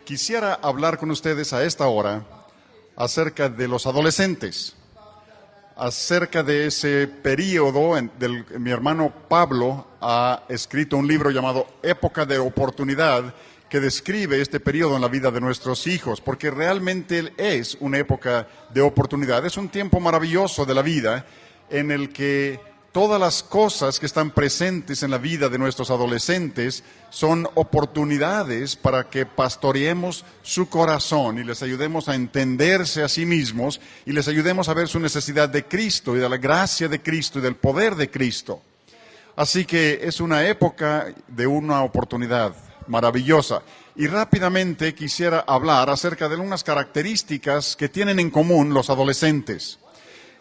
Quisiera hablar con ustedes a esta hora acerca de los adolescentes, acerca de ese periodo mi hermano Pablo ha escrito un libro llamado Época de Oportunidad, que describe este periodo en la vida de nuestros hijos, porque realmente es una época de oportunidad. Es un tiempo maravilloso de la vida en el que todas las cosas que están presentes en la vida de nuestros adolescentes son oportunidades para que pastoreemos su corazón y les ayudemos a entenderse a sí mismos y les ayudemos a ver su necesidad de Cristo y de la gracia de Cristo y del poder de Cristo. Así que es una época de una oportunidad maravillosa. Y rápidamente quisiera hablar acerca de unas características que tienen en común los adolescentes.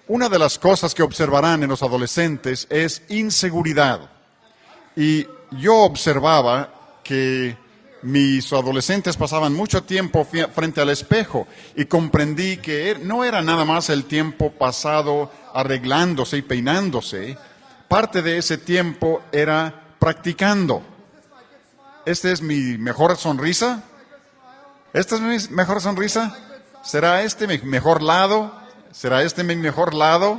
Una de las cosas que observarán en los adolescentes es inseguridad. Y yo observaba que mis adolescentes pasaban mucho tiempo frente al espejo y comprendí que no era nada más el tiempo pasado arreglándose y peinándose. Parte de ese tiempo era practicando. ¿Esta es mi mejor sonrisa? ¿Esta es mi mejor sonrisa? ¿Será este mi mejor lado? ¿Será este mi mejor lado?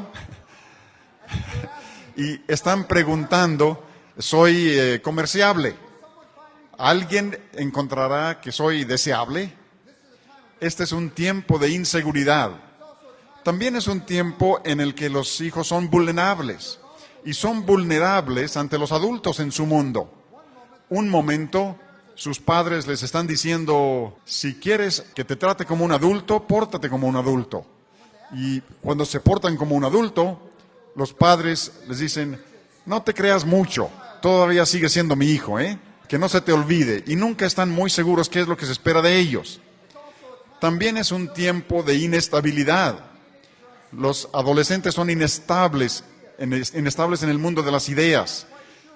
Y están preguntando, ¿soy comerciable? ¿Alguien encontrará que soy deseable? Este es un tiempo de inseguridad. También es un tiempo en el que los hijos son vulnerables. Y son vulnerables ante los adultos en su mundo. Un momento, sus padres les están diciendo, si quieres que te trate como un adulto, pórtate como un adulto. Y cuando se portan como un adulto, los padres les dicen, no te creas mucho, todavía sigue siendo mi hijo, que no se te olvide. Y nunca están muy seguros qué es lo que se espera de ellos. También es un tiempo de inestabilidad. Los adolescentes son inestables en el mundo de las ideas.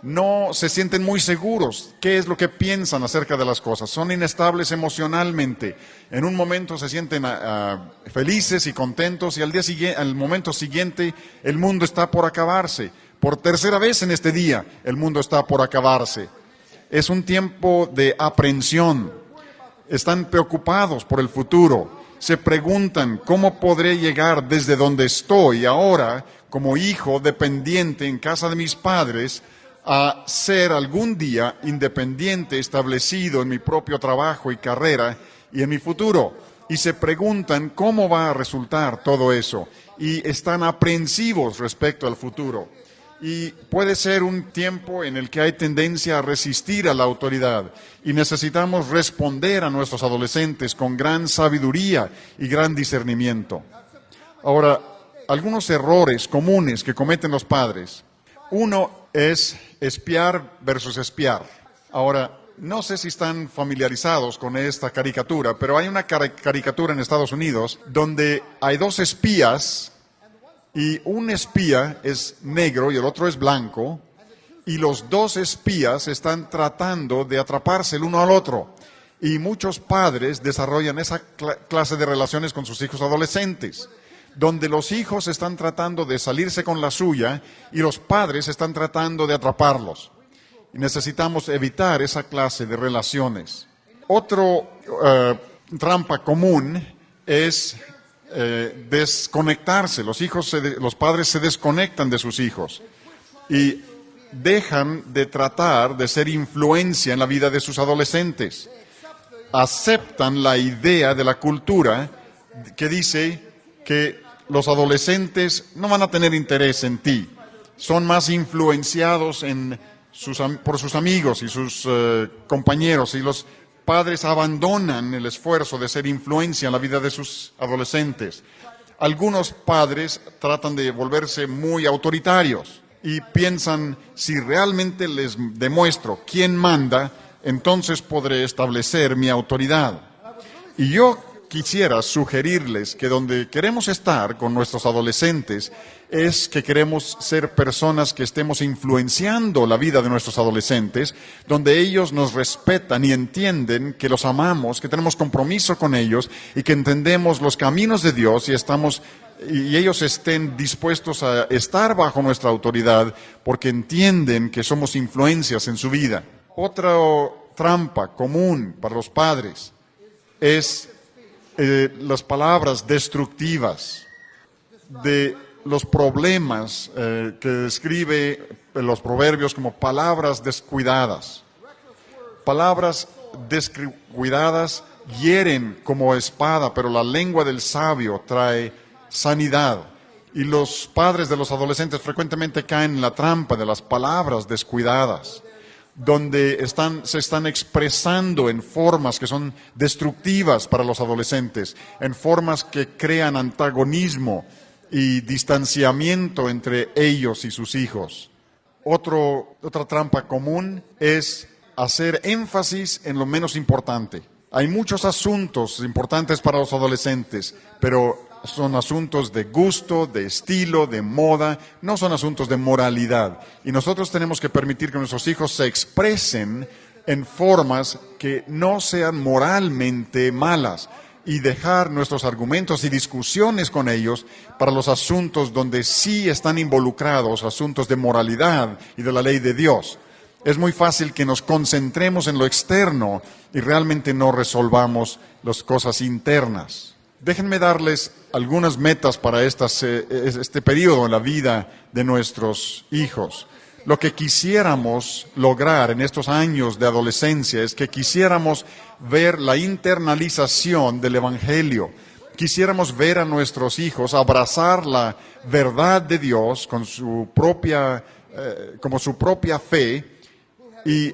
No se sienten muy seguros qué es lo que piensan acerca de las cosas. Son inestables emocionalmente. En un momento se sienten felices y contentos y al momento siguiente el mundo está por acabarse. Por tercera vez en este día el mundo está por acabarse. Es un tiempo de aprensión. Están preocupados por el futuro. Se preguntan cómo podré llegar desde donde estoy ahora como hijo dependiente en casa de mis padres a ser algún día independiente, establecido en mi propio trabajo y carrera y en mi futuro. Y se preguntan cómo va a resultar todo eso. Y están aprensivos respecto al futuro. Y puede ser un tiempo en el que hay tendencia a resistir a la autoridad. Y necesitamos responder a nuestros adolescentes con gran sabiduría y gran discernimiento. Ahora, algunos errores comunes que cometen los padres. Uno es espiar versus espiar. Ahora, no sé si están familiarizados con esta caricatura, pero hay una caricatura en Estados Unidos donde hay dos espías y un espía es negro y el otro es blanco y los dos espías están tratando de atraparse el uno al otro. Y muchos padres desarrollan esa clase de relaciones con sus hijos adolescentes, donde los hijos están tratando de salirse con la suya y los padres están tratando de atraparlos. Y necesitamos evitar esa clase de relaciones. Otro trampa común es desconectarse. Los padres se desconectan de sus hijos y dejan de tratar de ser influencia en la vida de sus adolescentes. Aceptan la idea de la cultura que dice que los adolescentes no van a tener interés en ti. Son más influenciados por sus amigos y sus compañeros, y los padres abandonan el esfuerzo de ser influencia en la vida de sus adolescentes. Algunos padres tratan de volverse muy autoritarios y piensan, si realmente les demuestro quién manda, entonces podré establecer mi autoridad. Y yo quisiera sugerirles que donde queremos estar con nuestros adolescentes es que queremos ser personas que estemos influenciando la vida de nuestros adolescentes, donde ellos nos respetan y entienden que los amamos, que tenemos compromiso con ellos y que entendemos los caminos de Dios y ellos estén dispuestos a estar bajo nuestra autoridad porque entienden que somos influencias en su vida. Otra trampa común para los padres es las palabras destructivas, de los problemas que describe los proverbios como palabras descuidadas. Palabras descuidadas hieren como espada, pero la lengua del sabio trae sanidad. Y los padres de los adolescentes frecuentemente caen en la trampa de las palabras descuidadas, donde se están expresando en formas que son destructivas para los adolescentes, en formas que crean antagonismo y distanciamiento entre ellos y sus hijos. Otra trampa común es hacer énfasis en lo menos importante. Hay muchos asuntos importantes para los adolescentes, pero son asuntos de gusto, de estilo, de moda, no son asuntos de moralidad. Y nosotros tenemos que permitir que nuestros hijos se expresen en formas que no sean moralmente malas y dejar nuestros argumentos y discusiones con ellos para los asuntos donde sí están involucrados, asuntos de moralidad y de la ley de Dios. Es muy fácil que nos concentremos en lo externo y realmente no resolvamos las cosas internas. Déjenme darles algunas metas para este periodo en la vida de nuestros hijos. Lo que quisiéramos lograr en estos años de adolescencia es que quisiéramos ver la internalización del Evangelio. Quisiéramos ver a nuestros hijos abrazar la verdad de Dios con como su propia fe, y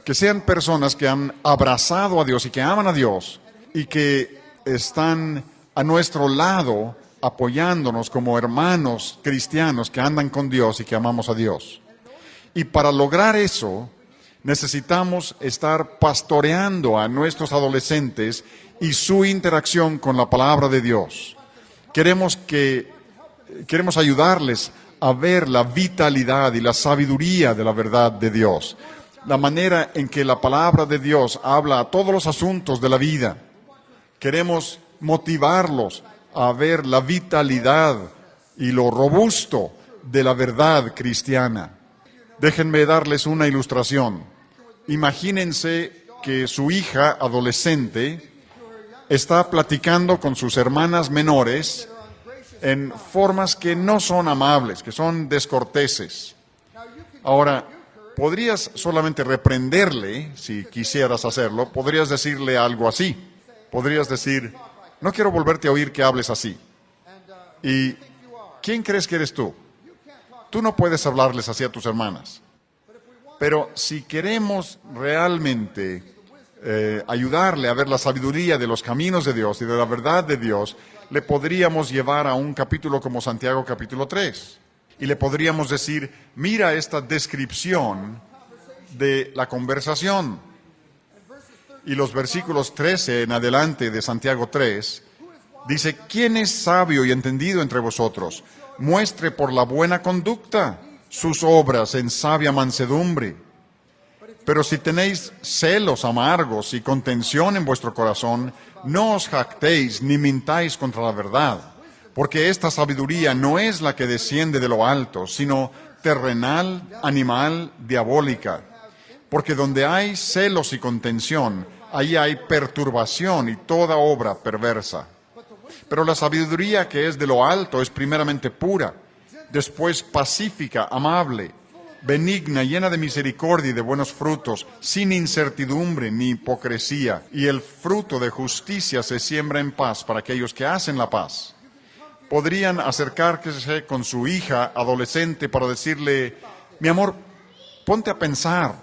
que sean personas que han abrazado a Dios y que aman a Dios y que están a nuestro lado apoyándonos como hermanos cristianos que andan con Dios y que amamos a Dios. Y para lograr eso, necesitamos estar pastoreando a nuestros adolescentes y su interacción con la palabra de Dios. Queremos ayudarles a ver la vitalidad y la sabiduría de la verdad de Dios, la manera en que la palabra de Dios habla a todos los asuntos de la vida. Queremos motivarlos a ver la vitalidad y lo robusto de la verdad cristiana. Déjenme darles una ilustración. Imagínense que su hija adolescente está platicando con sus hermanas menores en formas que no son amables, que son descorteses. Ahora, podrías solamente reprenderle, si quisieras hacerlo, podrías decirle algo así. Podrías decir: no quiero volverte a oír que hables así. ¿Y quién crees que eres tú? Tú no puedes hablarles así a tus hermanas. Pero si queremos realmente ayudarle a ver la sabiduría de los caminos de Dios y de la verdad de Dios, le podríamos llevar a un capítulo como Santiago capítulo 3. Y le podríamos decir: mira esta descripción de la conversación. Y los versículos 13 en adelante de Santiago 3, dice: ¿quién es sabio y entendido entre vosotros? Muestre por la buena conducta sus obras en sabia mansedumbre. Pero si tenéis celos amargos y contención en vuestro corazón, no os jactéis ni mintáis contra la verdad, porque esta sabiduría no es la que desciende de lo alto, sino terrenal, animal, diabólica. Porque donde hay celos y contención, ahí hay perturbación y toda obra perversa. Pero la sabiduría que es de lo alto es primeramente pura, después pacífica, amable, benigna, llena de misericordia y de buenos frutos, sin incertidumbre ni hipocresía. Y el fruto de justicia se siembra en paz para aquellos que hacen la paz. Podrían acercarse con su hija adolescente para decirle: mi amor, ponte a pensar,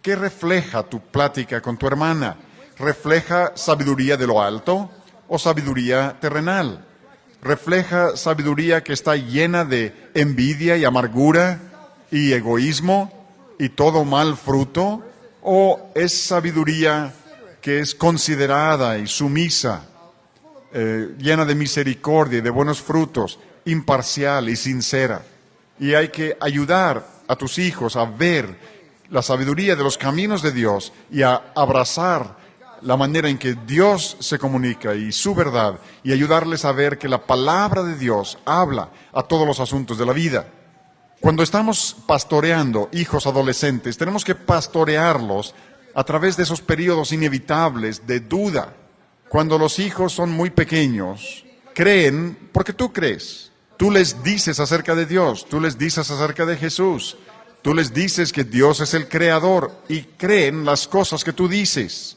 ¿qué refleja tu plática con tu hermana? ¿Refleja sabiduría de lo alto o sabiduría terrenal? ¿Refleja sabiduría que está llena de envidia y amargura y egoísmo y todo mal fruto? ¿O es sabiduría que es considerada y sumisa, llena de misericordia y de buenos frutos, imparcial y sincera? Y hay que ayudar a tus hijos a ver la sabiduría de los caminos de Dios y a abrazar la manera en que Dios se comunica y su verdad, y ayudarles a ver que la palabra de Dios habla a todos los asuntos de la vida. Cuando estamos pastoreando hijos adolescentes, tenemos que pastorearlos a través de esos periodos inevitables de duda. Cuando los hijos son muy pequeños, creen porque tú crees. Tú les dices acerca de Dios, tú les dices acerca de Jesús, tú les dices que Dios es el creador y creen las cosas que tú dices.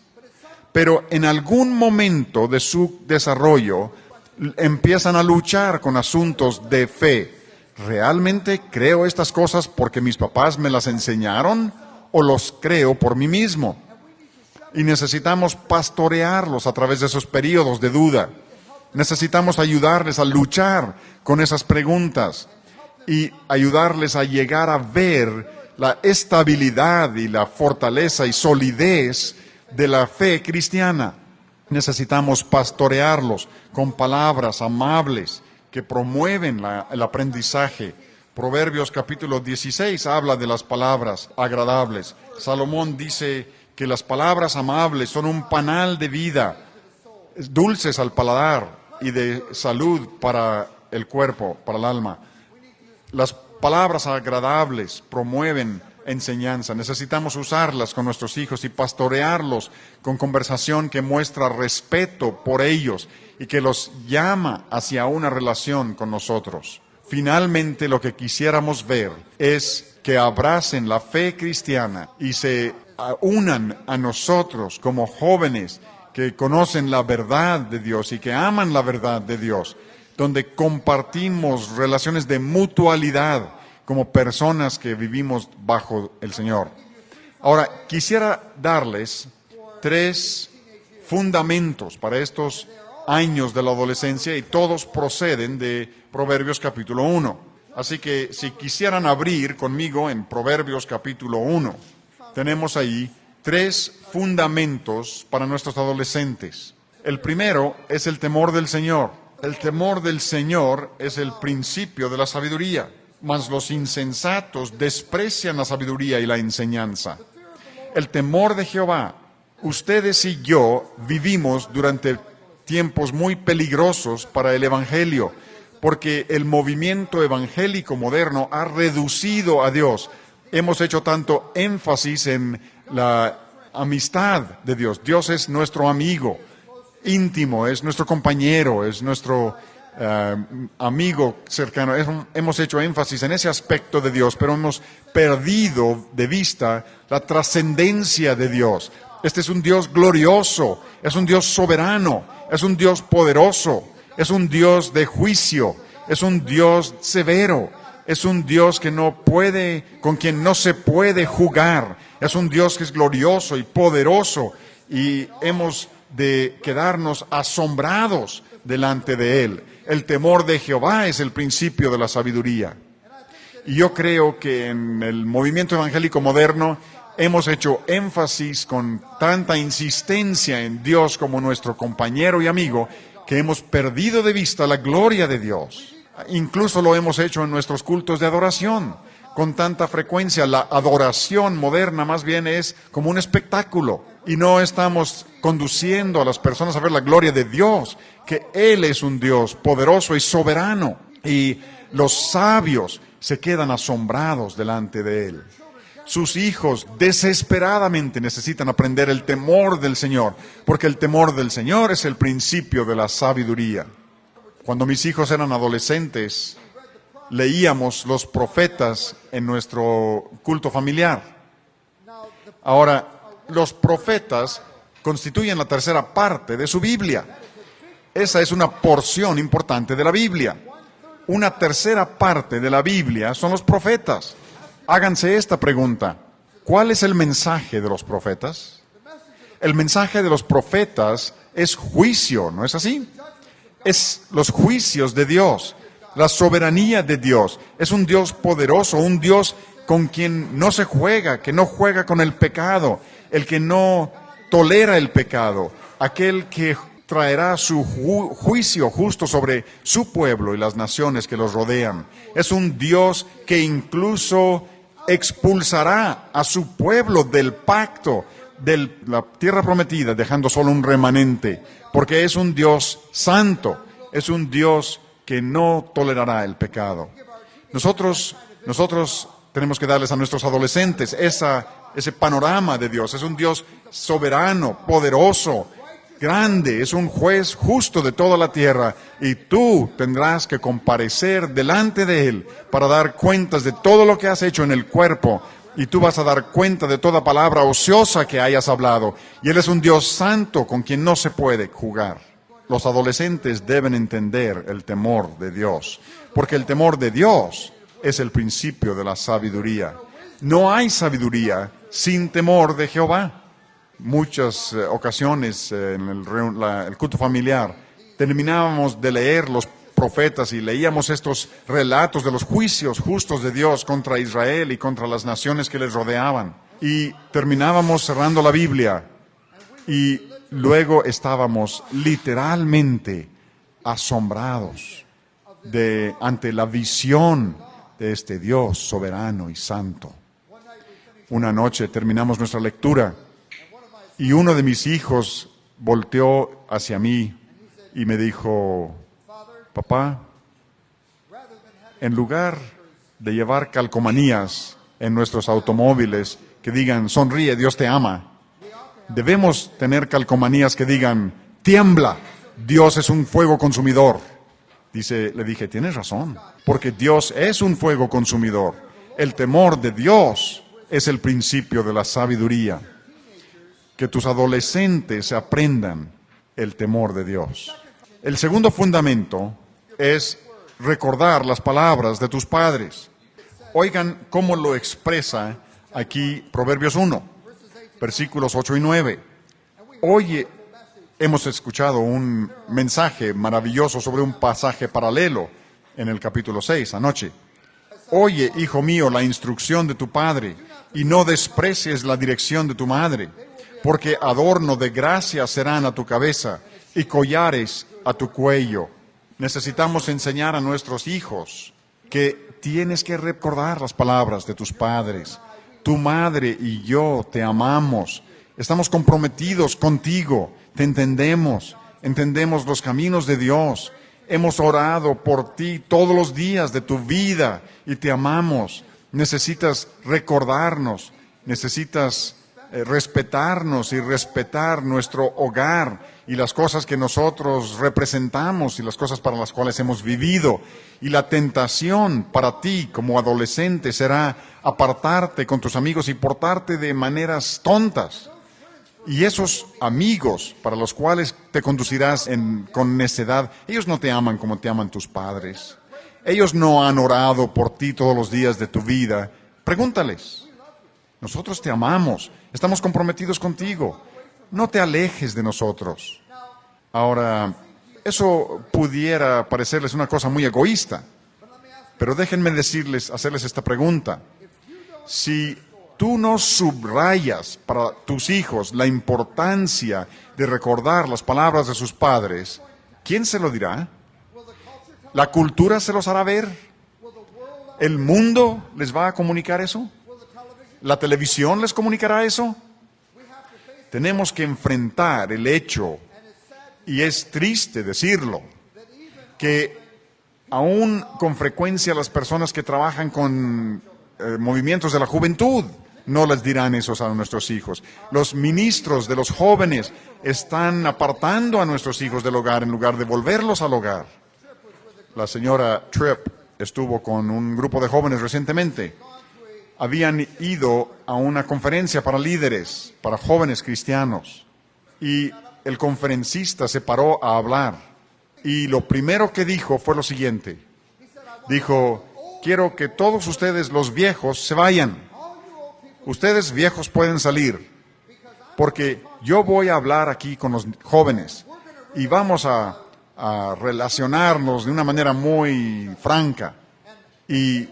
Pero en algún momento de su desarrollo empiezan a luchar con asuntos de fe. ¿Realmente creo estas cosas porque mis papás me las enseñaron o los creo por mí mismo? Y necesitamos pastorearlos a través de esos periodos de duda. Necesitamos ayudarles a luchar con esas preguntas y ayudarles a llegar a ver la estabilidad y la fortaleza y solidez de la fe cristiana. Necesitamos pastorearlos con palabras amables que promueven el aprendizaje. Proverbios capítulo 16 habla de las palabras agradables. Salomón dice que las palabras amables son un panal de vida, dulces al paladar y de salud para el cuerpo, para el alma. Las palabras agradables promueven enseñanza. Necesitamos usarlas con nuestros hijos y pastorearlos con conversación que muestra respeto por ellos y que los llama hacia una relación con nosotros. Finalmente, lo que quisiéramos ver es que abracen la fe cristiana y se unan a nosotros como jóvenes que conocen la verdad de Dios y que aman la verdad de Dios, donde compartimos relaciones de mutualidad como personas que vivimos bajo el Señor. Ahora, quisiera darles 3 fundamentos para estos años de la adolescencia y todos proceden de Proverbios capítulo 1. Así que si quisieran abrir conmigo en Proverbios capítulo 1, tenemos ahí 3 fundamentos para nuestros adolescentes. El primero es el temor del Señor. El temor del Señor es el principio de la sabiduría, mas los insensatos desprecian la sabiduría y la enseñanza. El temor de Jehová. Ustedes y yo vivimos durante tiempos muy peligrosos para el Evangelio, porque el movimiento evangélico moderno ha reducido a Dios. Hemos hecho tanto énfasis en la amistad de Dios. Dios es nuestro amigo íntimo, es nuestro compañero, es nuestro amigo cercano. Hemos hecho énfasis en ese aspecto de Dios, pero hemos perdido de vista la trascendencia de Dios. Este es un Dios glorioso, es un Dios soberano, es un Dios poderoso, es un Dios de juicio, es un Dios severo, es un Dios que con quien no se puede jugar, es un Dios que es glorioso y poderoso y hemos de quedarnos asombrados delante de Él. El temor de Jehová es el principio de la sabiduría. Y yo creo que en el movimiento evangélico moderno hemos hecho énfasis con tanta insistencia en Dios como nuestro compañero y amigo que hemos perdido de vista la gloria de Dios. Incluso lo hemos hecho en nuestros cultos de adoración con tanta frecuencia. La adoración moderna más bien es como un espectáculo y no estamos conduciendo a las personas a ver la gloria de Dios, que Él es un Dios poderoso y soberano y los sabios se quedan asombrados delante de Él. Sus hijos desesperadamente necesitan aprender el temor del Señor, porque el temor del Señor es el principio de la sabiduría. Cuando mis hijos eran adolescentes, leíamos los profetas en nuestro culto familiar. Ahora, los profetas constituyen la tercera parte de su Biblia. Esa es una porción importante de la Biblia. Una tercera parte de la Biblia son los profetas. Háganse esta pregunta: ¿cuál es el mensaje de los profetas? El mensaje de los profetas es juicio, ¿no es así? Es los juicios de Dios, la soberanía de Dios. Es un Dios poderoso, un Dios con quien no se juega, que no juega con el pecado, el que no tolera el pecado, aquel que traerá su juicio justo sobre su pueblo y las naciones que los rodean. Es un Dios que incluso expulsará a su pueblo del pacto, de la tierra prometida, dejando solo un remanente, porque es un Dios santo, es un Dios que no tolerará el pecado. Nosotros tenemos que darles a nuestros adolescentes ese panorama de Dios. Es un Dios soberano, poderoso, grande, es un juez justo de toda la tierra, y tú tendrás que comparecer delante de Él para dar cuentas de todo lo que has hecho en el cuerpo, y tú vas a dar cuenta de toda palabra ociosa que hayas hablado, y Él es un Dios santo con quien no se puede jugar. Los adolescentes deben entender el temor de Dios, porque el temor de Dios es el principio de la sabiduría. No hay sabiduría sin temor de Jehová. Muchas ocasiones en el culto familiar terminábamos de leer los profetas y leíamos estos relatos de los juicios justos de Dios contra Israel y contra las naciones que les rodeaban. Y terminábamos cerrando la Biblia y luego estábamos literalmente asombrados ante la visión de este Dios soberano y santo. Una noche terminamos nuestra lectura y uno de mis hijos volteó hacia mí y me dijo: papá, en lugar de llevar calcomanías en nuestros automóviles que digan sonríe, Dios te ama, debemos tener calcomanías que digan tiembla, Dios es un fuego consumidor. Le dije, tienes razón, porque Dios es un fuego consumidor. El temor de Dios es el principio de la sabiduría. Que tus adolescentes aprendan el temor de Dios. El segundo fundamento es recordar las palabras de tus padres. Oigan cómo lo expresa aquí Proverbios 1, versículos 8 y 9. Oye, hemos escuchado un mensaje maravilloso sobre un pasaje paralelo en el capítulo 6 anoche. Oye, hijo mío, la instrucción de tu padre, y no desprecies la dirección de tu madre, porque adorno de gracia serán a tu cabeza y collares a tu cuello. Necesitamos enseñar a nuestros hijos que tienes que recordar las palabras de tus padres. Tu madre y yo te amamos, estamos comprometidos contigo, te entendemos los caminos de Dios. Hemos orado por ti todos los días de tu vida y te amamos. Necesitas recordarnos, necesitas respetarnos y respetar nuestro hogar y las cosas que nosotros representamos y las cosas para las cuales hemos vivido. Y la tentación para ti como adolescente será apartarte con tus amigos y portarte de maneras tontas. Y esos amigos para los cuales te conducirás con necedad, ellos no te aman como te aman tus padres. Ellos no han orado por ti todos los días de tu vida. Pregúntales. Nosotros te amamos, estamos comprometidos contigo. No te alejes de nosotros. Ahora, eso pudiera parecerles una cosa muy egoísta, pero déjenme hacerles esta pregunta. Si tú no subrayas para tus hijos la importancia de recordar las palabras de sus padres, ¿quién se lo dirá? ¿La cultura se los hará ver? ¿El mundo les va a comunicar eso? ¿La televisión les comunicará eso? Tenemos que enfrentar el hecho, y es triste decirlo, que aún con frecuencia las personas que trabajan con movimientos de la juventud no les dirán eso a nuestros hijos. Los ministros de los jóvenes están apartando a nuestros hijos del hogar en lugar de volverlos al hogar. La señora Tripp estuvo con un grupo de jóvenes recientemente. Habían ido a una conferencia para líderes, para jóvenes cristianos, y el conferencista se paró a hablar. Y lo primero que dijo fue lo siguiente. Dijo: quiero que todos ustedes, los viejos, se vayan. Ustedes viejos pueden salir, porque yo voy a hablar aquí con los jóvenes y vamos a relacionarnos de una manera muy franca. Y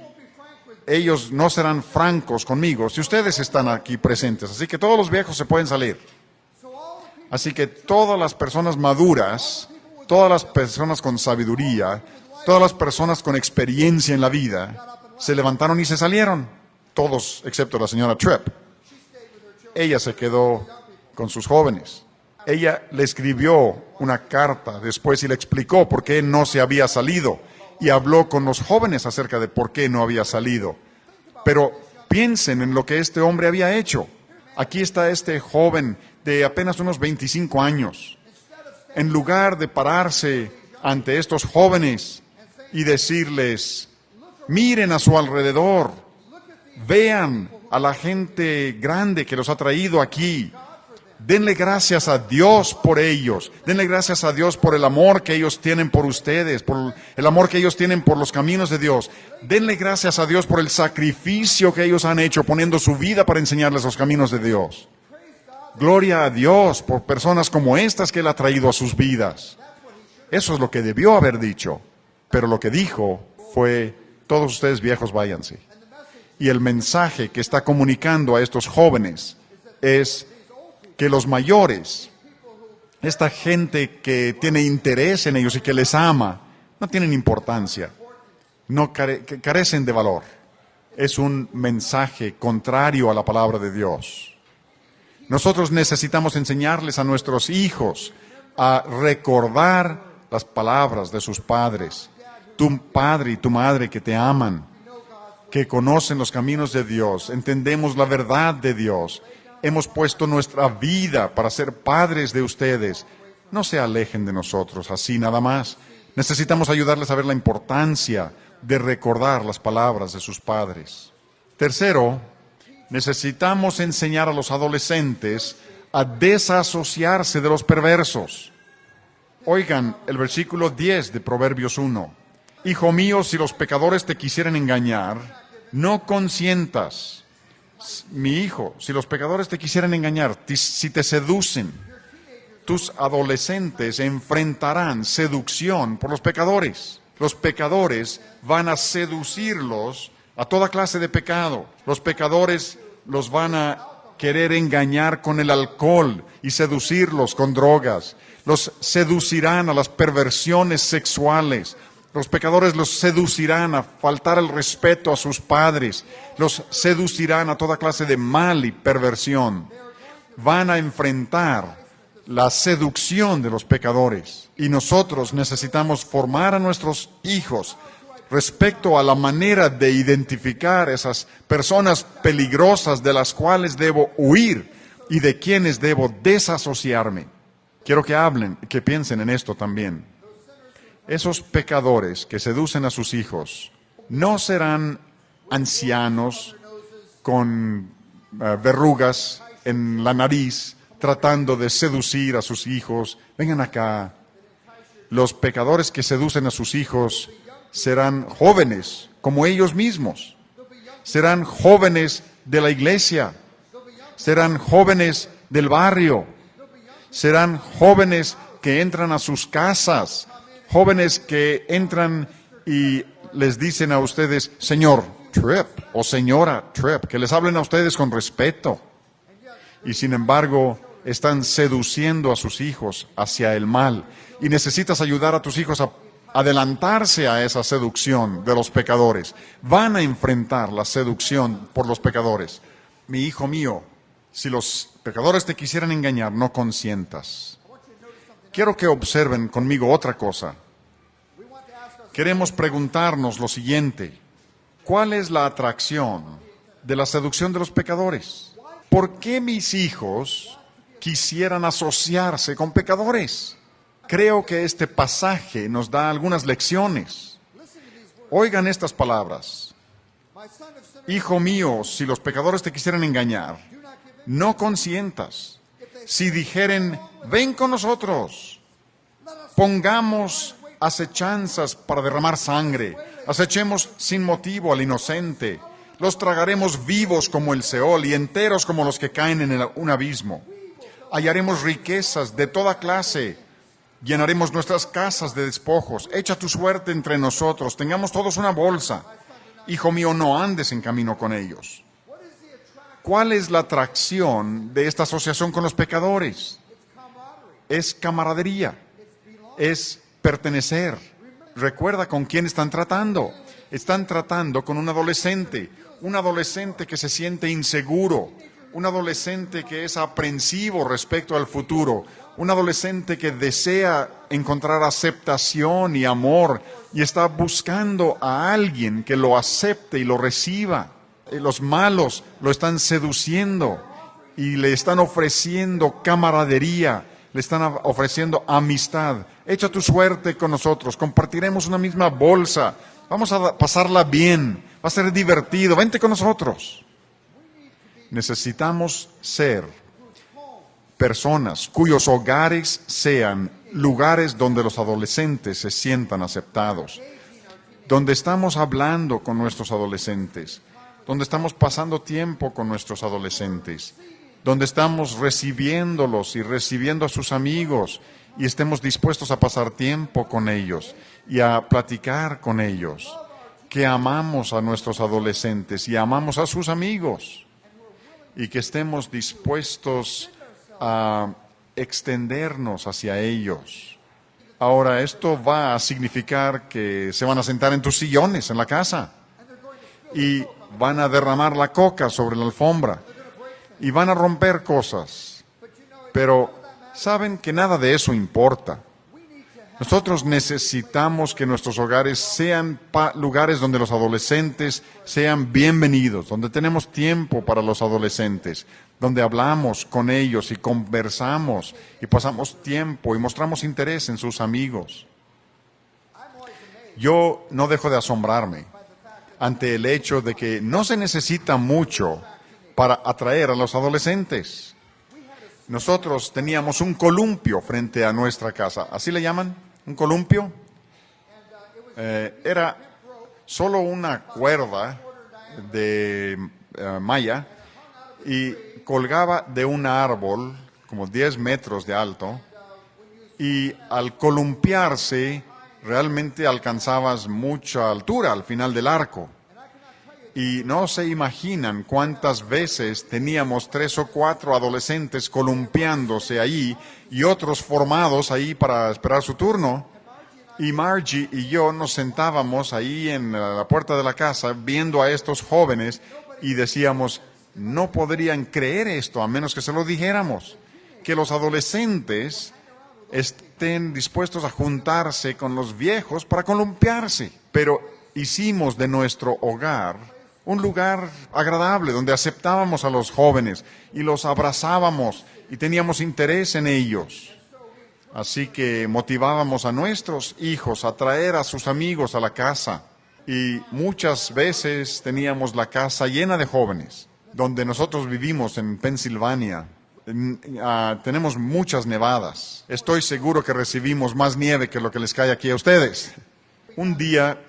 ellos no serán francos conmigo si ustedes están aquí presentes. Así que todos los viejos se pueden salir. Así que todas las personas maduras, todas las personas con sabiduría, todas las personas con experiencia en la vida, se levantaron y se salieron. Todos excepto la señora Tripp. Ella se quedó con sus jóvenes. Ella le escribió una carta después y le explicó por qué no se había salido. Y habló con los jóvenes acerca de por qué no había salido. Pero piensen en lo que este hombre había hecho. Aquí está este joven de apenas unos 25 años. En lugar de pararse ante estos jóvenes y decirles, miren a su alrededor, vean a la gente grande que los ha traído aquí. Denle gracias a Dios por ellos. Denle gracias a Dios por el amor que ellos tienen por ustedes, por el amor que ellos tienen por los caminos de Dios. Denle gracias a Dios por el sacrificio que ellos han hecho poniendo su vida para enseñarles los caminos de Dios. Gloria a Dios por personas como estas que Él ha traído a sus vidas. Eso es lo que debió haber dicho. Pero lo que dijo fue, todos ustedes viejos váyanse. Y el mensaje que está comunicando a estos jóvenes es que los mayores, esta gente que tiene interés en ellos y que les ama, no tienen importancia, no carecen de valor. Es un mensaje contrario a la palabra de Dios. Nosotros necesitamos enseñarles a nuestros hijos a recordar las palabras de sus padres. Tu padre y tu madre que te aman, que conocen los caminos de Dios, entendemos la verdad de Dios. Hemos puesto nuestra vida para ser padres de ustedes. No se alejen de nosotros así nada más. Necesitamos ayudarles a ver la importancia de recordar las palabras de sus padres. Tercero, necesitamos enseñar a los adolescentes a desasociarse de los perversos. Oigan el versículo 10 de Proverbios 1. Hijo mío, si los pecadores te quisieran engañar, no consientas. Mi hijo, si los pecadores te quisieran engañar, si te seducen, tus adolescentes enfrentarán seducción por los pecadores. Los pecadores van a seducirlos a toda clase de pecado. Los pecadores los van a querer engañar con el alcohol y seducirlos con drogas. Los seducirán a las perversiones sexuales. Los pecadores los seducirán a faltar el respeto a sus padres. Los seducirán a toda clase de mal y perversión. Van a enfrentar la seducción de los pecadores. Y nosotros necesitamos formar a nuestros hijos respecto a la manera de identificar esas personas peligrosas de las cuales debo huir y de quienes debo desasociarme. Quiero que piensen en esto también. Esos pecadores que seducen a sus hijos no serán ancianos con verrugas en la nariz tratando de seducir a sus hijos. Vengan acá. Los pecadores que seducen a sus hijos serán jóvenes como ellos mismos. Serán jóvenes de la iglesia. Serán jóvenes del barrio. Serán jóvenes que entran a sus casas. Jóvenes que entran y les dicen a ustedes, señor Tripp o señora Tripp, que les hablen a ustedes con respeto. Y sin embargo, están seduciendo a sus hijos hacia el mal. Y necesitas ayudar a tus hijos a adelantarse a esa seducción de los pecadores. Van a enfrentar la seducción por los pecadores. Mi hijo mío, si los pecadores te quisieran engañar, no consientas. Quiero que observen conmigo otra cosa. Queremos preguntarnos lo siguiente. ¿Cuál es la atracción de la seducción de los pecadores? ¿Por qué mis hijos quisieran asociarse con pecadores? Creo que este pasaje nos da algunas lecciones. Oigan estas palabras. Hijo mío, si los pecadores te quisieran engañar, no consientas. Si dijeren, ven con nosotros, pongamos acechanzas para derramar sangre, acechemos sin motivo al inocente, los tragaremos vivos como el Seol y enteros como los que caen en un abismo. Hallaremos riquezas de toda clase, llenaremos nuestras casas de despojos, echa tu suerte entre nosotros, tengamos todos una bolsa. Hijo mío, no andes en camino con ellos. ¿Cuál es la atracción de esta asociación con los pecadores? Es camaradería, es pertenecer. Recuerda con quién están tratando. Están tratando con un adolescente que se siente inseguro, un adolescente que es aprensivo respecto al futuro, un adolescente que desea encontrar aceptación y amor y está buscando a alguien que lo acepte y lo reciba. Los malos lo están seduciendo y le están ofreciendo camaradería, le están ofreciendo amistad. Echa tu suerte con nosotros, compartiremos una misma bolsa, vamos a pasarla bien, va a ser divertido, vente con nosotros. Necesitamos ser personas cuyos hogares sean lugares donde los adolescentes se sientan aceptados, donde estamos hablando con nuestros adolescentes, donde estamos pasando tiempo con nuestros adolescentes, donde estamos recibiéndolos y recibiendo a sus amigos y estemos dispuestos a pasar tiempo con ellos y a platicar con ellos, que amamos a nuestros adolescentes y amamos a sus amigos y que estemos dispuestos a extendernos hacia ellos. Ahora, esto va a significar que se van a sentar en tus sillones en la casa y van a derramar la coca sobre la alfombra y van a romper cosas, pero saben que nada de eso importa. Nosotros necesitamos que nuestros hogares sean lugares donde los adolescentes sean bienvenidos, donde tenemos tiempo para los adolescentes, donde hablamos con ellos y conversamos y pasamos tiempo y mostramos interés en sus amigos. Yo no dejo de asombrarme ante el hecho de que no se necesita mucho para atraer a los adolescentes. Nosotros teníamos un columpio frente a nuestra casa, ¿así le llaman? ¿Un columpio? Era solo una cuerda de malla y colgaba de un árbol como 10 metros de alto y al columpiarse realmente alcanzabas mucha altura al final del arco. Y no se imaginan cuántas veces teníamos 3 o 4 adolescentes columpiándose ahí y otros formados ahí para esperar su turno. Y Margie y yo nos sentábamos ahí en la puerta de la casa viendo a estos jóvenes y decíamos, no podrían creer esto a menos que se lo dijéramos, que los adolescentes estén dispuestos a juntarse con los viejos para columpiarse. Pero hicimos de nuestro hogar un lugar agradable donde aceptábamos a los jóvenes y los abrazábamos y teníamos interés en ellos. Así que motivábamos a nuestros hijos a traer a sus amigos a la casa y muchas veces teníamos la casa llena de jóvenes. Donde nosotros vivimos en Pensilvania, tenemos muchas nevadas. Estoy seguro que recibimos más nieve que lo que les cae aquí a ustedes. Un día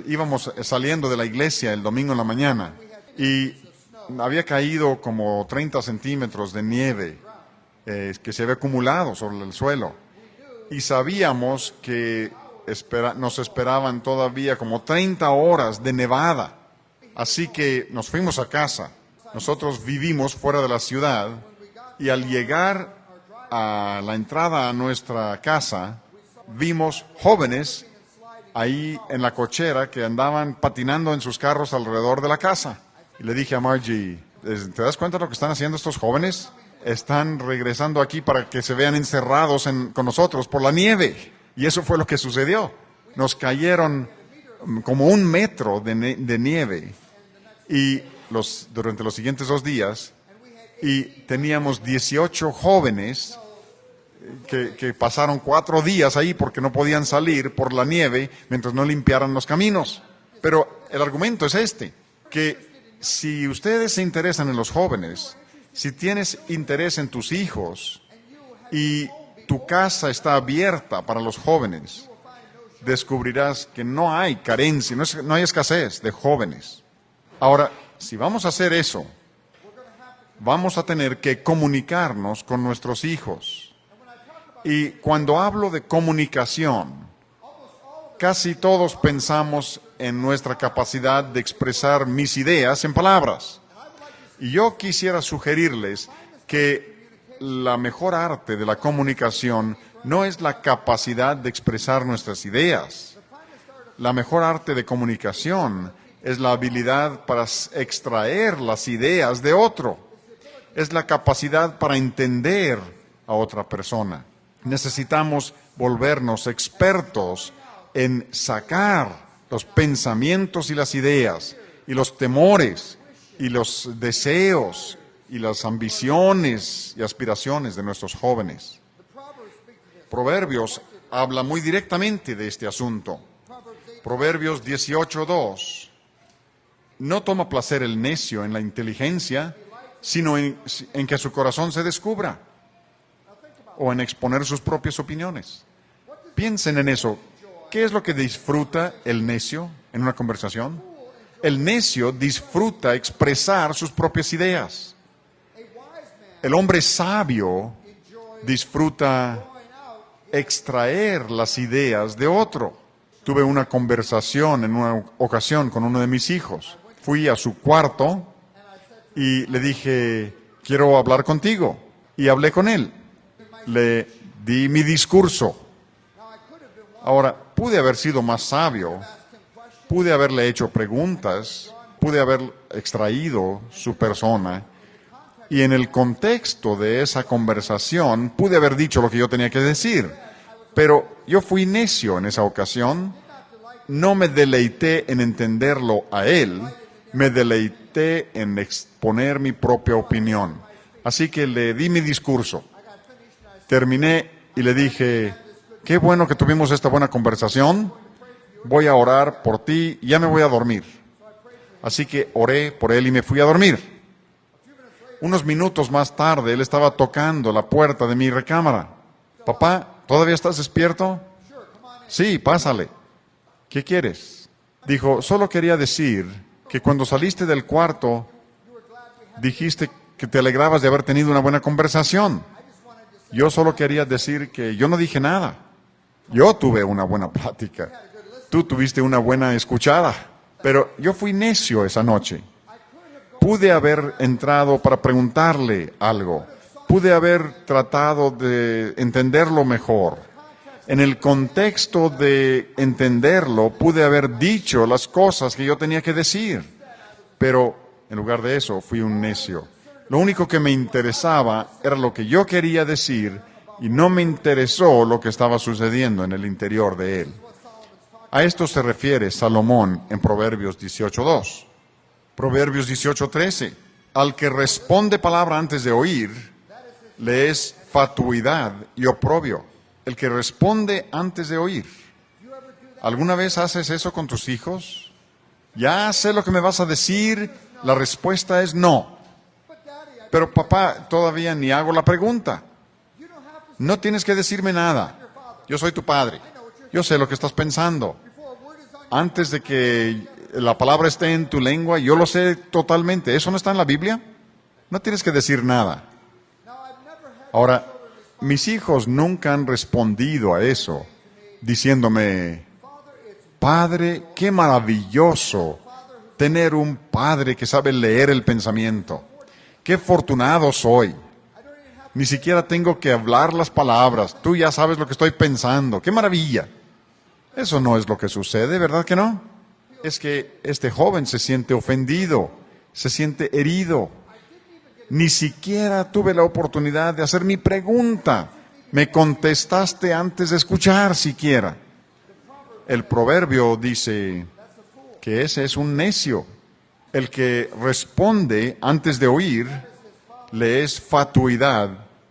íbamos saliendo de la iglesia el domingo en la mañana y había caído como 30 centímetros de nieve que se había acumulado sobre el suelo. Y sabíamos que nos esperaban todavía como 30 horas de nevada. Así que nos fuimos a casa. Nosotros vivimos fuera de la ciudad y al llegar a la entrada a nuestra casa, vimos jóvenes ahí en la cochera que andaban patinando en sus carros alrededor de la casa. Y le dije a Margie, ¿te das cuenta de lo que están haciendo estos jóvenes? Están regresando aquí para que se vean encerrados con nosotros por la nieve. Y eso fue lo que sucedió. Nos cayeron como 1 metro de nieve y durante los siguientes 2 días, y teníamos 18 jóvenes que pasaron 4 días ahí porque no podían salir por la nieve mientras no limpiaran los caminos. Pero el argumento es que si ustedes se interesan en los jóvenes, si tienes interés en tus hijos y tu casa está abierta para los jóvenes, descubrirás que no hay carencia, no hay escasez de jóvenes. Ahora, si vamos a hacer eso, vamos a tener que comunicarnos con nuestros hijos. Y cuando hablo de comunicación, casi todos pensamos en nuestra capacidad de expresar mis ideas en palabras. Y yo quisiera sugerirles que la mejor arte de la comunicación no es la capacidad de expresar nuestras ideas. La mejor arte de comunicación es la habilidad para extraer las ideas de otro. Es la capacidad para entender a otra persona. Necesitamos volvernos expertos en sacar los pensamientos y las ideas y los temores y los deseos y las ambiciones y aspiraciones de nuestros jóvenes. Proverbios habla muy directamente de este asunto. Proverbios 18:2. No toma placer el necio en la inteligencia, sino en que su corazón se descubra, o en exponer sus propias opiniones. Piensen en eso. ¿Qué es lo que disfruta el necio en una conversación? El necio disfruta expresar sus propias ideas. El hombre sabio disfruta extraer las ideas de otro. Tuve una conversación en una ocasión con uno de mis hijos. Fui a su cuarto y le dije, quiero hablar contigo. Y hablé con él. Le di mi discurso. Ahora, pude haber sido más sabio, pude haberle hecho preguntas, pude haber extraído su persona, y en el contexto de esa conversación pude haber dicho lo que yo tenía que decir. Pero yo fui necio en esa ocasión, no me deleité en entenderlo a él, me deleité en exponer mi propia opinión. Así que le di mi discurso. Terminé y le dije, qué bueno que tuvimos esta buena conversación, voy a orar por ti y ya me voy a dormir. Así que oré por él y me fui a dormir. Unos minutos más tarde, él estaba tocando la puerta de mi recámara. Papá, ¿todavía estás despierto? Sí, pásale. ¿Qué quieres? Dijo, solo quería decir que cuando saliste del cuarto, dijiste que te alegrabas de haber tenido una buena conversación. Yo solo quería decir que yo no dije nada. Yo tuve una buena plática. Tú tuviste una buena escuchada. Pero yo fui necio esa noche. Pude haber entrado para preguntarle algo. Pude haber tratado de entenderlo mejor. En el contexto de entenderlo, pude haber dicho las cosas que yo tenía que decir. Pero en lugar de eso, fui un necio. Lo único que me interesaba era lo que yo quería decir y no me interesó lo que estaba sucediendo en el interior de él. A esto se refiere Salomón en Proverbios 18:2. Proverbios 18:13. Al que responde palabra antes de oír, le es fatuidad y oprobio. El que responde antes de oír. ¿Alguna vez haces eso con tus hijos? Ya sé lo que me vas a decir, la respuesta es no. Pero papá, todavía ni hago la pregunta. No tienes que decirme nada. Yo soy tu padre. Yo sé lo que estás pensando. Antes de que la palabra esté en tu lengua, yo lo sé totalmente. ¿Eso no está en la Biblia? No tienes que decir nada. Ahora, mis hijos nunca han respondido a eso, diciéndome, Padre, qué maravilloso tener un padre que sabe leer el pensamiento. Qué afortunado soy. Ni siquiera tengo que hablar las palabras. Tú ya sabes lo que estoy pensando. ¡Qué maravilla! Eso no es lo que sucede, ¿verdad que no? Es que este joven se siente ofendido, se siente herido. Ni siquiera tuve la oportunidad de hacer mi pregunta. Me contestaste antes de escuchar siquiera. El proverbio dice que ese es un necio. El que responde antes de oír, le es fatuidad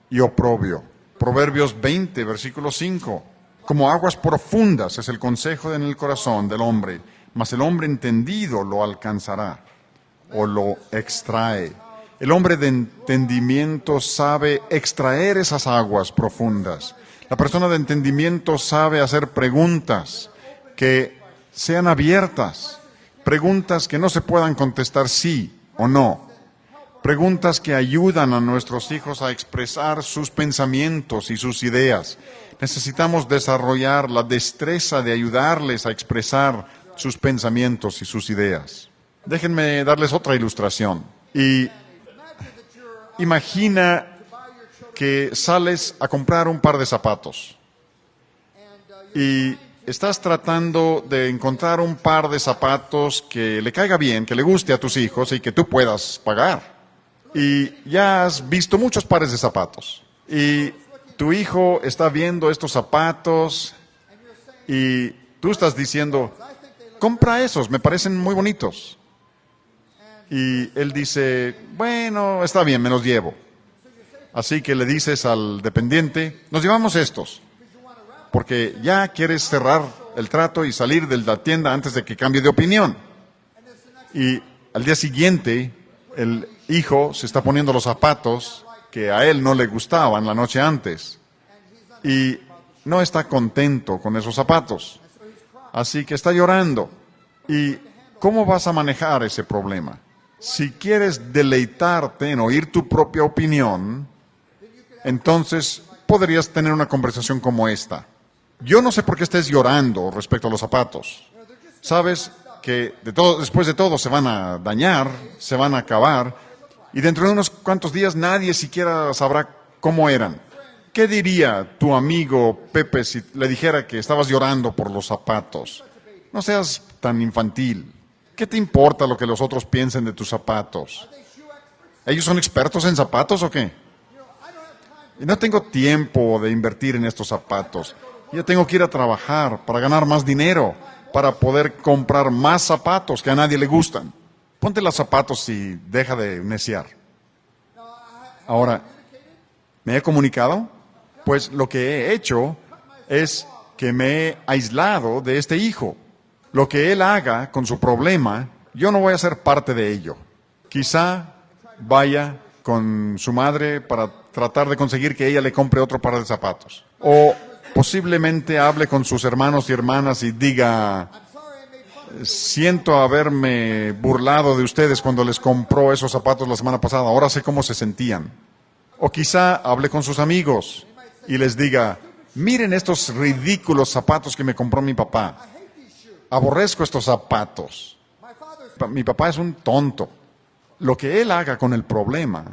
y oprobio. Proverbios 20, versículo 5. Como aguas profundas es el consejo en el corazón del hombre, mas el hombre entendido lo alcanzará o lo extrae. El hombre de entendimiento sabe extraer esas aguas profundas. La persona de entendimiento sabe hacer preguntas que sean abiertas. Preguntas que no se puedan contestar sí o no. Preguntas que ayudan a nuestros hijos a expresar sus pensamientos y sus ideas. Necesitamos desarrollar la destreza de ayudarles a expresar sus pensamientos y sus ideas. Déjenme darles otra ilustración. Y imagina que sales a comprar un par de zapatos. Y estás tratando de encontrar un par de zapatos que le caiga bien, que le guste a tus hijos y que tú puedas pagar. Y ya has visto muchos pares de zapatos. Y tu hijo está viendo estos zapatos y tú estás diciendo, compra esos, me parecen muy bonitos. Y él dice, bueno, está bien, me los llevo. Así que le dices al dependiente, nos llevamos estos, porque ya quieres cerrar el trato y salir de la tienda antes de que cambie de opinión. Y al día siguiente, el hijo se está poniendo los zapatos que a él no le gustaban la noche antes. Y no está contento con esos zapatos. Así que está llorando. ¿Y cómo vas a manejar ese problema? Si quieres deleitarte en oír tu propia opinión, entonces podrías tener una conversación como esta. Yo no sé por qué estés llorando respecto a los zapatos. Sabes que después de todo se van a dañar, se van a acabar, y dentro de unos cuantos días nadie siquiera sabrá cómo eran. ¿Qué diría tu amigo Pepe si le dijera que estabas llorando por los zapatos? No seas tan infantil. ¿Qué te importa lo que los otros piensen de tus zapatos? ¿Ellos son expertos en zapatos o qué? Y no tengo tiempo de invertir en estos zapatos. Yo tengo que ir a trabajar para ganar más dinero, para poder comprar más zapatos que a nadie le gustan. Ponte los zapatos y deja de neciar. Ahora, ¿me he comunicado? Pues lo que he hecho es que me he aislado de este hijo. Lo que él haga con su problema, yo no voy a ser parte de ello. Quizá vaya con su madre para tratar de conseguir que ella le compre otro par de zapatos. O posiblemente hable con sus hermanos y hermanas y diga, siento haberme burlado de ustedes cuando les compró esos zapatos la semana pasada, ahora sé cómo se sentían. O quizá hable con sus amigos y les diga, miren estos ridículos zapatos que me compró mi papá. Aborrezco estos zapatos. Mi papá es un tonto. Lo que él haga con el problema,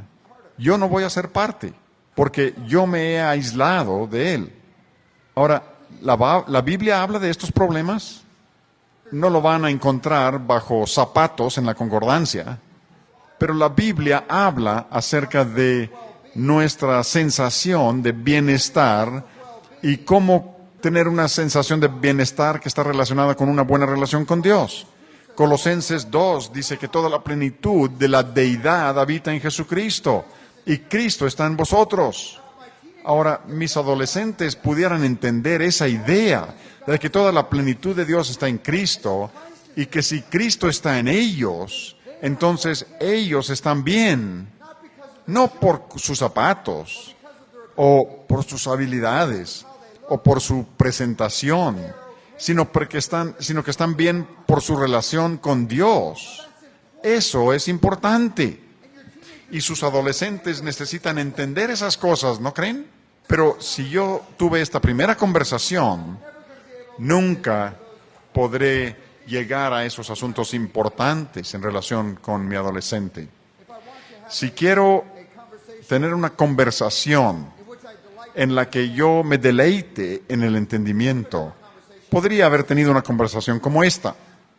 yo no voy a ser parte, porque yo me he aislado de él. Ahora, ¿la Biblia habla de estos problemas? No lo van a encontrar bajo zapatos en la concordancia, pero la Biblia habla acerca de nuestra sensación de bienestar y cómo tener una sensación de bienestar que está relacionada con una buena relación con Dios. Colosenses 2 dice que toda la plenitud de la deidad habita en Jesucristo y Cristo está en vosotros. Ahora, mis adolescentes pudieran entender esa idea de que toda la plenitud de Dios está en Cristo y que si Cristo está en ellos, entonces ellos están bien, no por sus zapatos o por sus habilidades o por su presentación, sino que están bien por su relación con Dios. Eso es importante. Y sus adolescentes necesitan entender esas cosas, ¿no creen? Pero si yo tuve esta primera conversación, nunca podré llegar a esos asuntos importantes en relación con mi adolescente. Si quiero tener una conversación en la que yo me deleite en el entendimiento, podría haber tenido una conversación como esta.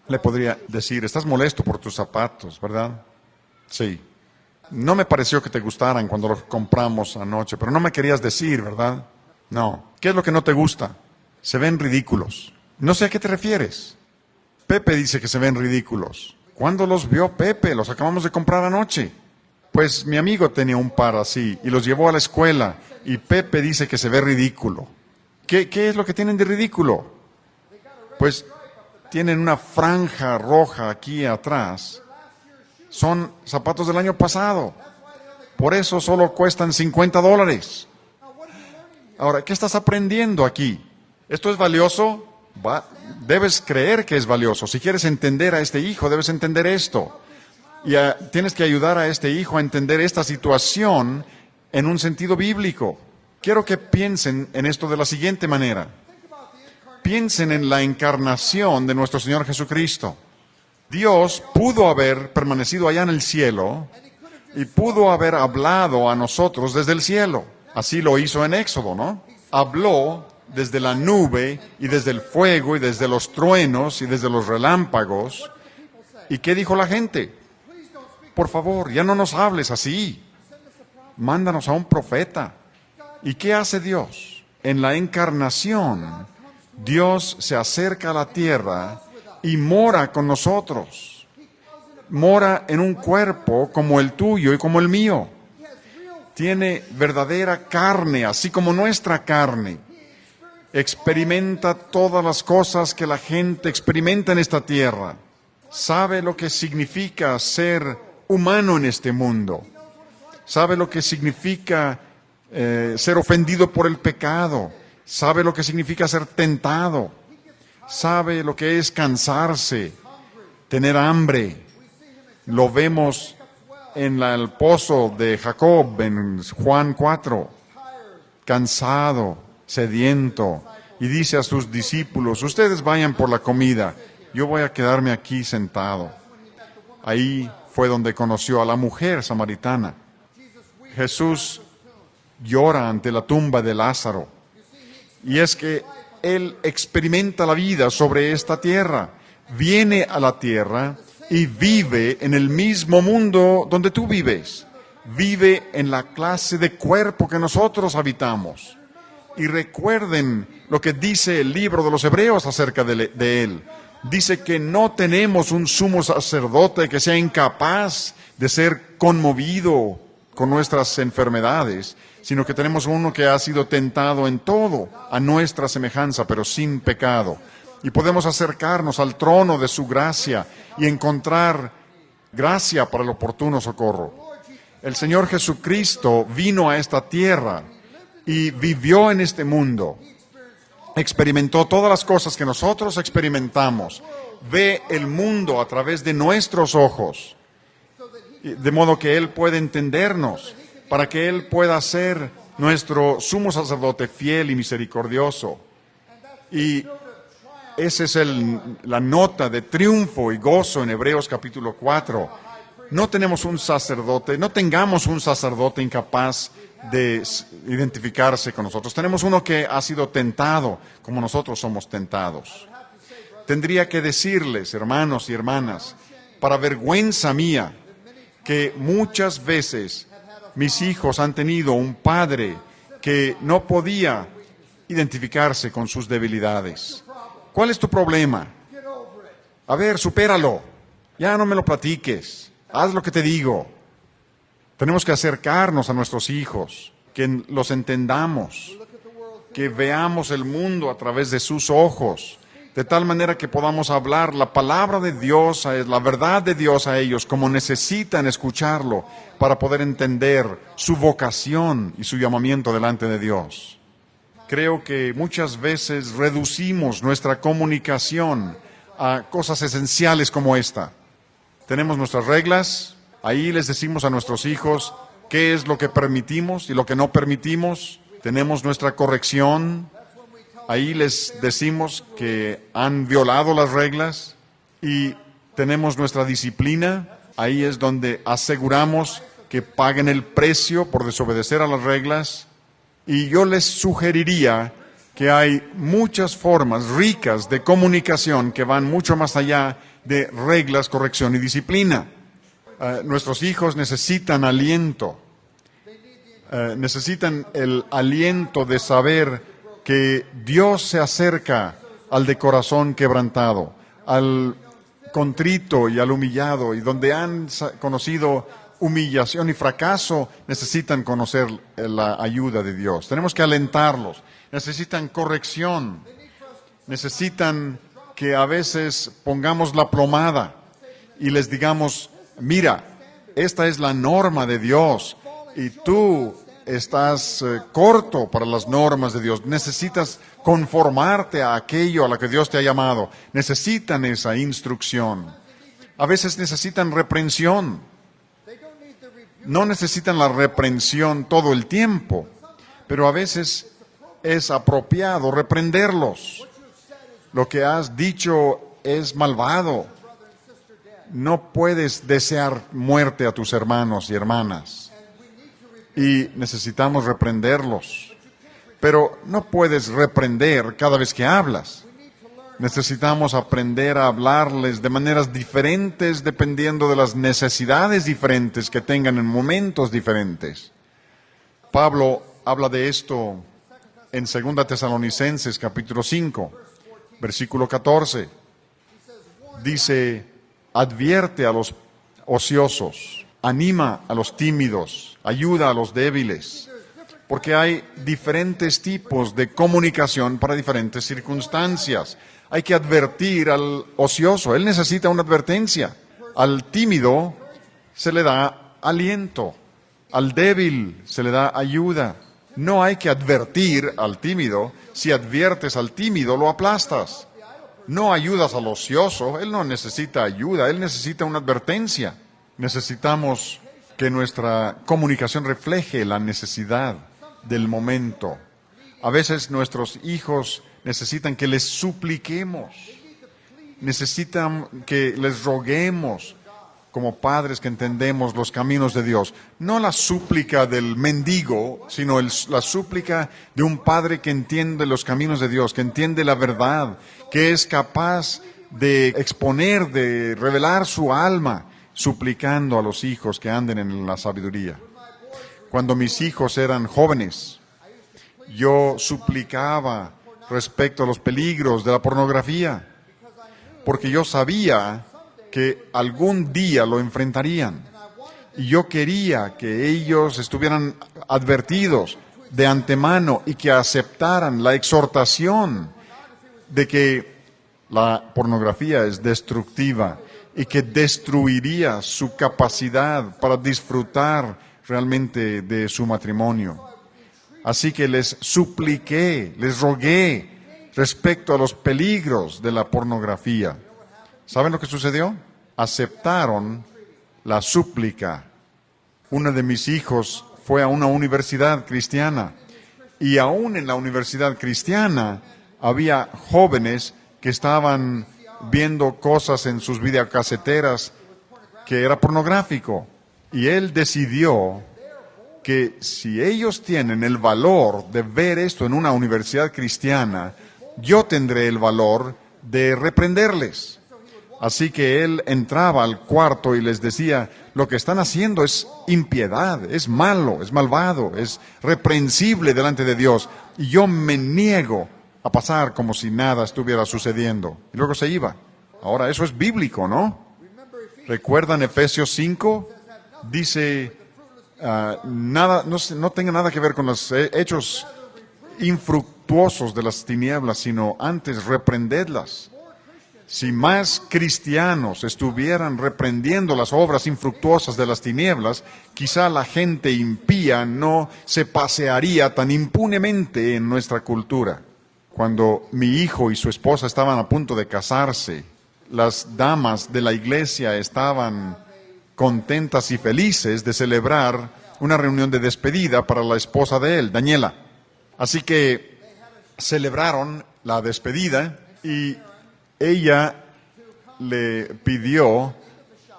Le podría decir, estás molesto por tus zapatos, ¿verdad? Sí. No me pareció que te gustaran cuando los compramos anoche, pero no me querías decir, ¿verdad? No. ¿Qué es lo que no te gusta? Se ven ridículos. No sé a qué te refieres. Pepe dice que se ven ridículos. ¿Cuándo los vio Pepe? Los acabamos de comprar anoche. Pues mi amigo tenía un par así y los llevó a la escuela y Pepe dice que se ve ridículo. ¿Qué es lo que tienen de ridículo? Pues tienen una franja roja aquí atrás. Son zapatos del año pasado. Por eso solo cuestan $50. Ahora, ¿qué estás aprendiendo aquí? ¿Esto es valioso? Debes creer que es valioso. Si quieres entender a este hijo, debes entender esto. Y tienes que ayudar a este hijo a entender esta situación en un sentido bíblico. Quiero que piensen en esto de la siguiente manera. Piensen en la encarnación de nuestro Señor Jesucristo. Dios pudo haber permanecido allá en el cielo y pudo haber hablado a nosotros desde el cielo. Así lo hizo en Éxodo, ¿no? Habló desde la nube y desde el fuego y desde los truenos y desde los relámpagos. ¿Y qué dijo la gente? Por favor, ya no nos hables así. Mándanos a un profeta. ¿Y qué hace Dios? En la encarnación, Dios se acerca a la tierra y mora con nosotros. mora en un cuerpo como el tuyo y como el mío. Tiene verdadera carne, así como nuestra carne. Experimenta todas las cosas que la gente experimenta en esta tierra. Sabe lo que significa ser humano en este mundo. Sabe lo que significa ser ofendido por el pecado. Sabe lo que significa ser tentado. Sabe lo que es cansarse, tener hambre. Lo vemos en el pozo de Jacob, en Juan 4. Cansado, sediento. Y dice a sus discípulos, ustedes vayan por la comida, yo voy a quedarme aquí sentado. Ahí fue donde conoció a la mujer samaritana. Jesús llora ante la tumba de Lázaro. Y es que Él experimenta la vida sobre esta tierra. Viene a la tierra y vive en el mismo mundo donde tú vives. Vive en la clase de cuerpo que nosotros habitamos. Y recuerden lo que dice el libro de los Hebreos acerca de Él. Dice que no tenemos un sumo sacerdote que sea incapaz de ser conmovido con nuestras enfermedades, sino que tenemos uno que ha sido tentado en todo, a nuestra semejanza, pero sin pecado. Y podemos acercarnos al trono de su gracia y encontrar gracia para el oportuno socorro. El Señor Jesucristo vino a esta tierra y vivió en este mundo. Experimentó todas las cosas que nosotros experimentamos. Ve el mundo a través de nuestros ojos, de modo que Él puede entendernos, para que Él pueda ser nuestro sumo sacerdote fiel y misericordioso. Y esa es la nota de triunfo y gozo en Hebreos capítulo 4. No tenemos un sacerdote, no tengamos un sacerdote incapaz de identificarse con nosotros. Tenemos uno que ha sido tentado como nosotros somos tentados. Tendría que decirles, hermanos y hermanas, para vergüenza mía, que muchas veces mis hijos han tenido un padre que no podía identificarse con sus debilidades. ¿Cuál es tu problema? A ver, supéralo. Ya no me lo platiques. Haz lo que te digo. Tenemos que acercarnos a nuestros hijos, que los entendamos, que veamos el mundo a través de sus ojos, de tal manera que podamos hablar la palabra de Dios, la verdad de Dios a ellos, como necesitan escucharlo para poder entender su vocación y su llamamiento delante de Dios. Creo que muchas veces reducimos nuestra comunicación a cosas esenciales como esta. Tenemos nuestras reglas, ahí les decimos a nuestros hijos qué es lo que permitimos y lo que no permitimos. Tenemos nuestra corrección. Ahí les decimos que han violado las reglas y tenemos nuestra disciplina. Ahí es donde aseguramos que paguen el precio por desobedecer a las reglas. Y yo les sugeriría que hay muchas formas ricas de comunicación que van mucho más allá de reglas, corrección y disciplina. Nuestros hijos necesitan aliento. Necesitan el aliento de saber que Dios se acerca al de corazón quebrantado, al contrito y al humillado, y donde han conocido humillación y fracaso, necesitan conocer la ayuda de Dios. Tenemos que alentarlos, necesitan corrección, necesitan que a veces pongamos la plomada y les digamos, mira, esta es la norma de Dios y tú estás corto para las normas de Dios. Necesitas conformarte a aquello a lo que Dios te ha llamado. Necesitan esa instrucción. A veces necesitan reprensión. No necesitan la reprensión todo el tiempo, pero a veces es apropiado reprenderlos. Lo que has dicho es malvado. No puedes desear muerte a tus hermanos y hermanas. Y necesitamos reprenderlos. Pero no puedes reprender cada vez que hablas. Necesitamos aprender a hablarles de maneras diferentes dependiendo de las necesidades diferentes que tengan en momentos diferentes. Pablo habla de esto en 2 Tesalonicenses capítulo 5, versículo 14. Dice, advierte a los ociosos, anima a los tímidos, ayuda a los débiles, porque hay diferentes tipos de comunicación para diferentes circunstancias. Hay que advertir al ocioso, él necesita una advertencia. Al tímido se le da aliento, al débil se le da ayuda. No hay que advertir al tímido. Si adviertes al tímido, lo aplastas. No ayudas al ocioso, él no necesita ayuda, él necesita una advertencia. Necesitamos que nuestra comunicación refleje la necesidad del momento. A veces nuestros hijos necesitan que les supliquemos, necesitan que les roguemos, como padres que entendemos los caminos de Dios. No la súplica del mendigo, sino la súplica de un padre que entiende los caminos de Dios, que entiende la verdad, que es capaz de exponer, de revelar su alma, suplicando a los hijos que anden en la sabiduría. Cuando mis hijos eran jóvenes, yo suplicaba respecto a los peligros de la pornografía, porque yo sabía que algún día lo enfrentarían. Y yo quería que ellos estuvieran advertidos de antemano y que aceptaran la exhortación de que la pornografía es destructiva y que destruiría su capacidad para disfrutar realmente de su matrimonio. Así que les supliqué, les rogué respecto a los peligros de la pornografía. ¿Saben lo que sucedió? Aceptaron la súplica. Uno de mis hijos fue a una universidad cristiana y aún en la universidad cristiana había jóvenes que estaban viendo cosas en sus videocaseteras que era pornográfico. Y él decidió que si ellos tienen el valor de ver esto en una universidad cristiana, yo tendré el valor de reprenderles. Así que él entraba al cuarto y les decía, lo que están haciendo es impiedad, es malo, es malvado, es reprensible delante de Dios. Y yo me niego a pasar como si nada estuviera sucediendo. Y luego se iba. Ahora, eso es bíblico, ¿no? ¿Recuerdan Efesios 5? Dice, no tenga nada que ver con los hechos infructuosos de las tinieblas, sino antes reprendedlas. Si más cristianos estuvieran reprendiendo las obras infructuosas de las tinieblas, quizá la gente impía no se pasearía tan impunemente en nuestra cultura. Cuando mi hijo y su esposa estaban a punto de casarse, las damas de la iglesia estaban contentas y felices de celebrar una reunión de despedida para la esposa de él, Daniela. Así que celebraron la despedida y ella le pidió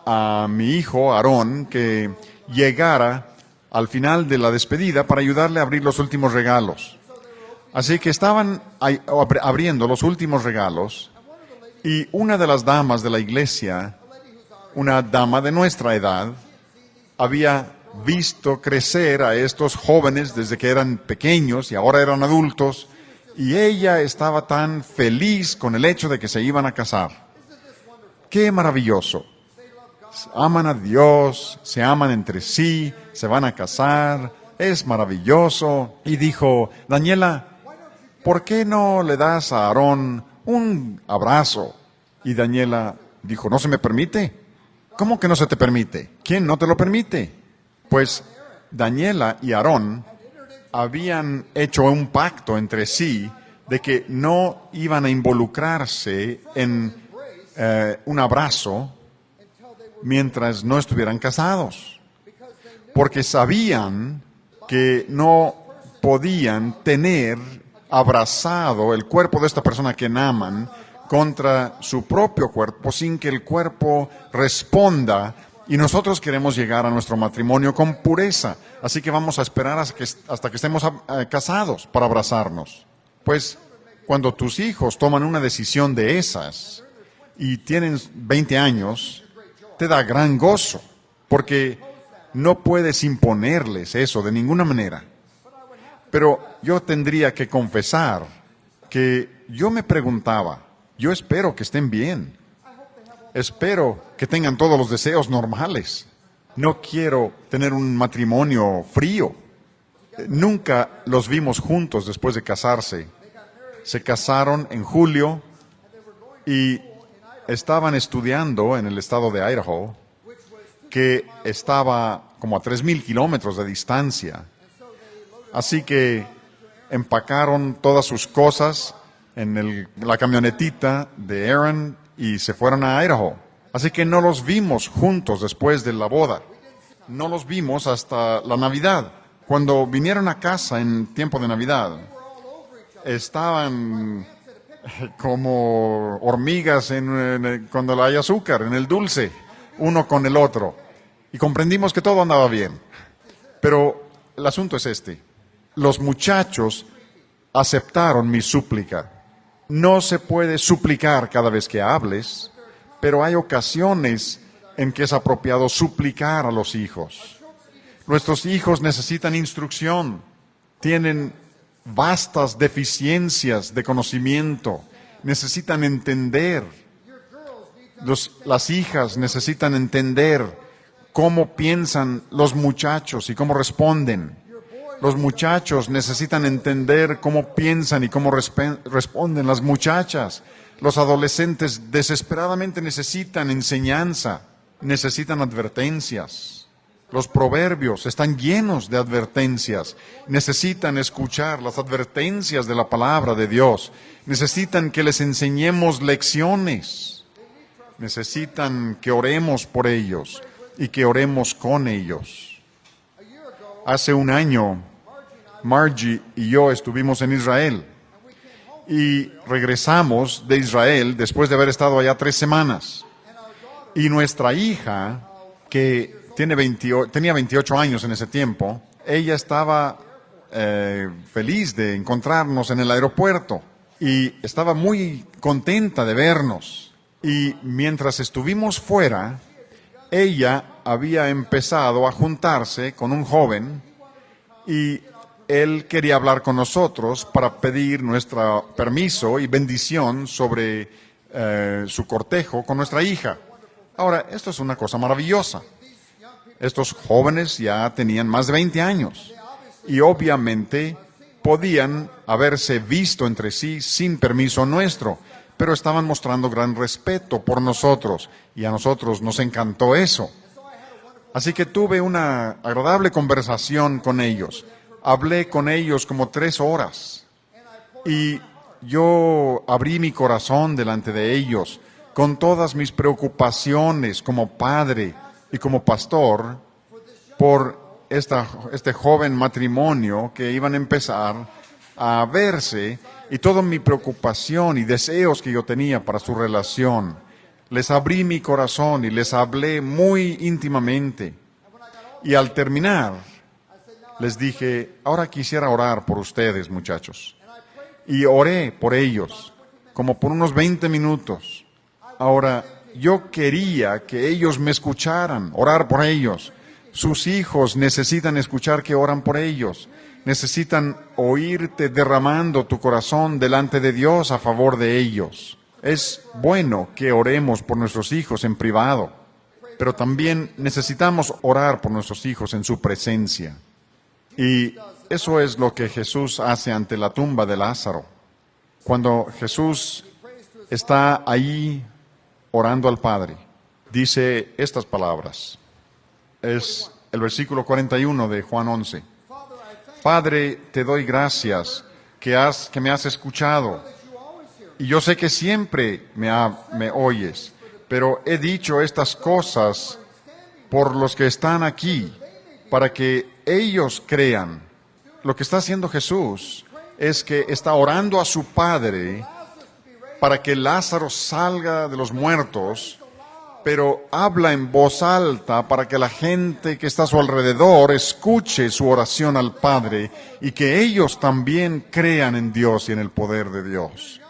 a mi hijo, Aarón, que llegara al final de la despedida para ayudarle a abrir los últimos regalos. Así que estaban abriendo los últimos regalos y una de las damas de la iglesia, una dama de nuestra edad, había visto crecer a estos jóvenes desde que eran pequeños y ahora eran adultos, y ella estaba tan feliz con el hecho de que se iban a casar. ¡Qué maravilloso! Aman a Dios, se aman entre sí, se van a casar, es maravilloso. Y dijo, Daniela, ¿por qué no le das a Aarón un abrazo? Y Daniela dijo, ¿no se me permite? ¿Cómo que no se te permite? ¿Quién no te lo permite? Pues Daniela y Aarón habían hecho un pacto entre sí de que no iban a involucrarse en un abrazo mientras no estuvieran casados, porque sabían que no podían tener abrazado el cuerpo de esta persona que aman contra su propio cuerpo sin que el cuerpo responda. Y nosotros queremos llegar a nuestro matrimonio con pureza, así que vamos a esperar hasta que estemos casados para abrazarnos. Pues cuando tus hijos toman una decisión de esas y tienen 20 años, te da gran gozo, porque no puedes imponerles eso de ninguna manera. Pero yo tendría que confesar que yo me preguntaba, yo espero que estén bien. Espero que tengan todos los deseos normales. No quiero tener un matrimonio frío. Nunca los vimos juntos después de casarse. Se casaron en julio y estaban estudiando en el estado de Idaho, que estaba como a 3,000 kilómetros de distancia. Así que empacaron todas sus cosas en la camionetita de Aaron y se fueron a Idaho. Así que no los vimos juntos después de la boda. No los vimos hasta la Navidad. Cuando vinieron a casa en tiempo de Navidad, estaban como hormigas cuando hay azúcar, en el dulce, uno con el otro. Y comprendimos que todo andaba bien. Pero el asunto es este. Los muchachos aceptaron mi súplica. No se puede suplicar cada vez que hables, pero hay ocasiones en que es apropiado suplicar a los hijos. Nuestros hijos necesitan instrucción, tienen vastas deficiencias de conocimiento, necesitan entender. Las hijas necesitan entender cómo piensan los muchachos y cómo responden. Los muchachos necesitan entender cómo piensan y cómo responden las muchachas. Los adolescentes desesperadamente necesitan enseñanza, necesitan advertencias. Los proverbios están llenos de advertencias. Necesitan escuchar las advertencias de la palabra de Dios. Necesitan que les enseñemos lecciones. Necesitan que oremos por ellos y que oremos con ellos. Hace un año, Margie y yo estuvimos en Israel y regresamos de Israel después de haber estado allá 3 semanas. Y nuestra hija, que tenía 28 años en ese tiempo, ella estaba feliz de encontrarnos en el aeropuerto y estaba muy contenta de vernos. Y mientras estuvimos fuera, ella había empezado a juntarse con un joven y él quería hablar con nosotros para pedir nuestro permiso y bendición sobre su cortejo con nuestra hija. Ahora, esto es una cosa maravillosa. Estos jóvenes ya tenían más de 20 años y obviamente podían haberse visto entre sí sin permiso nuestro, pero estaban mostrando gran respeto por nosotros y a nosotros nos encantó eso. Así que tuve una agradable conversación con ellos. Hablé con ellos como 3 horas y yo abrí mi corazón delante de ellos con todas mis preocupaciones como padre y como pastor por este joven matrimonio que iban a empezar a verse y toda mi preocupación y deseos que yo tenía para su relación. Les abrí mi corazón y les hablé muy íntimamente. Y al terminar, les dije, ahora quisiera orar por ustedes, muchachos. Y oré por ellos, como por unos 20 minutos. Ahora, yo quería que ellos me escucharan, orar por ellos. Sus hijos necesitan escuchar que oran por ellos. Necesitan oírte derramando tu corazón delante de Dios a favor de ellos. Es bueno que oremos por nuestros hijos en privado, pero también necesitamos orar por nuestros hijos en su presencia. Y eso es lo que Jesús hace ante la tumba de Lázaro. Cuando Jesús está ahí orando al Padre, dice estas palabras. Es el versículo 41 de Juan 11. Padre, te doy gracias que me has escuchado. Y yo sé que siempre me oyes, pero he dicho estas cosas por los que están aquí, para que ellos crean. Lo que está haciendo Jesús es que está orando a su Padre para que Lázaro salga de los muertos, pero habla en voz alta para que la gente que está a su alrededor escuche su oración al Padre y que ellos también crean en Dios y en el poder de Dios.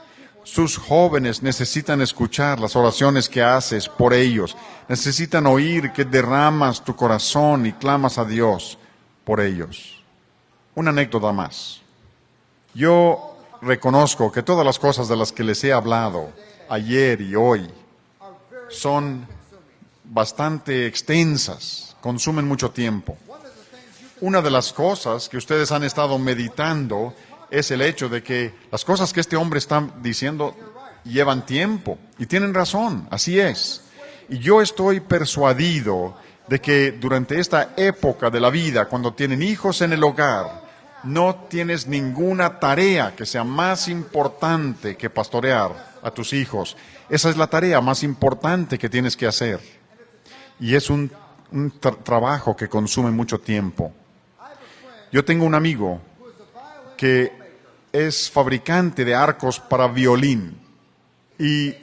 Sus jóvenes necesitan escuchar las oraciones que haces por ellos. Necesitan oír que derramas tu corazón y clamas a Dios por ellos. Una anécdota más. Yo reconozco que todas las cosas de las que les he hablado ayer y hoy son bastante extensas, consumen mucho tiempo. Una de las cosas que ustedes han estado meditando es el hecho de que las cosas que este hombre está diciendo llevan tiempo, y tienen razón, así es. Y yo estoy persuadido de que durante esta época de la vida, cuando tienen hijos en el hogar, no tienes ninguna tarea que sea más importante que pastorear a tus hijos. Esa es la tarea más importante que tienes que hacer. Y es un trabajo que consume mucho tiempo. Yo tengo un amigo que es fabricante de arcos para violín. Y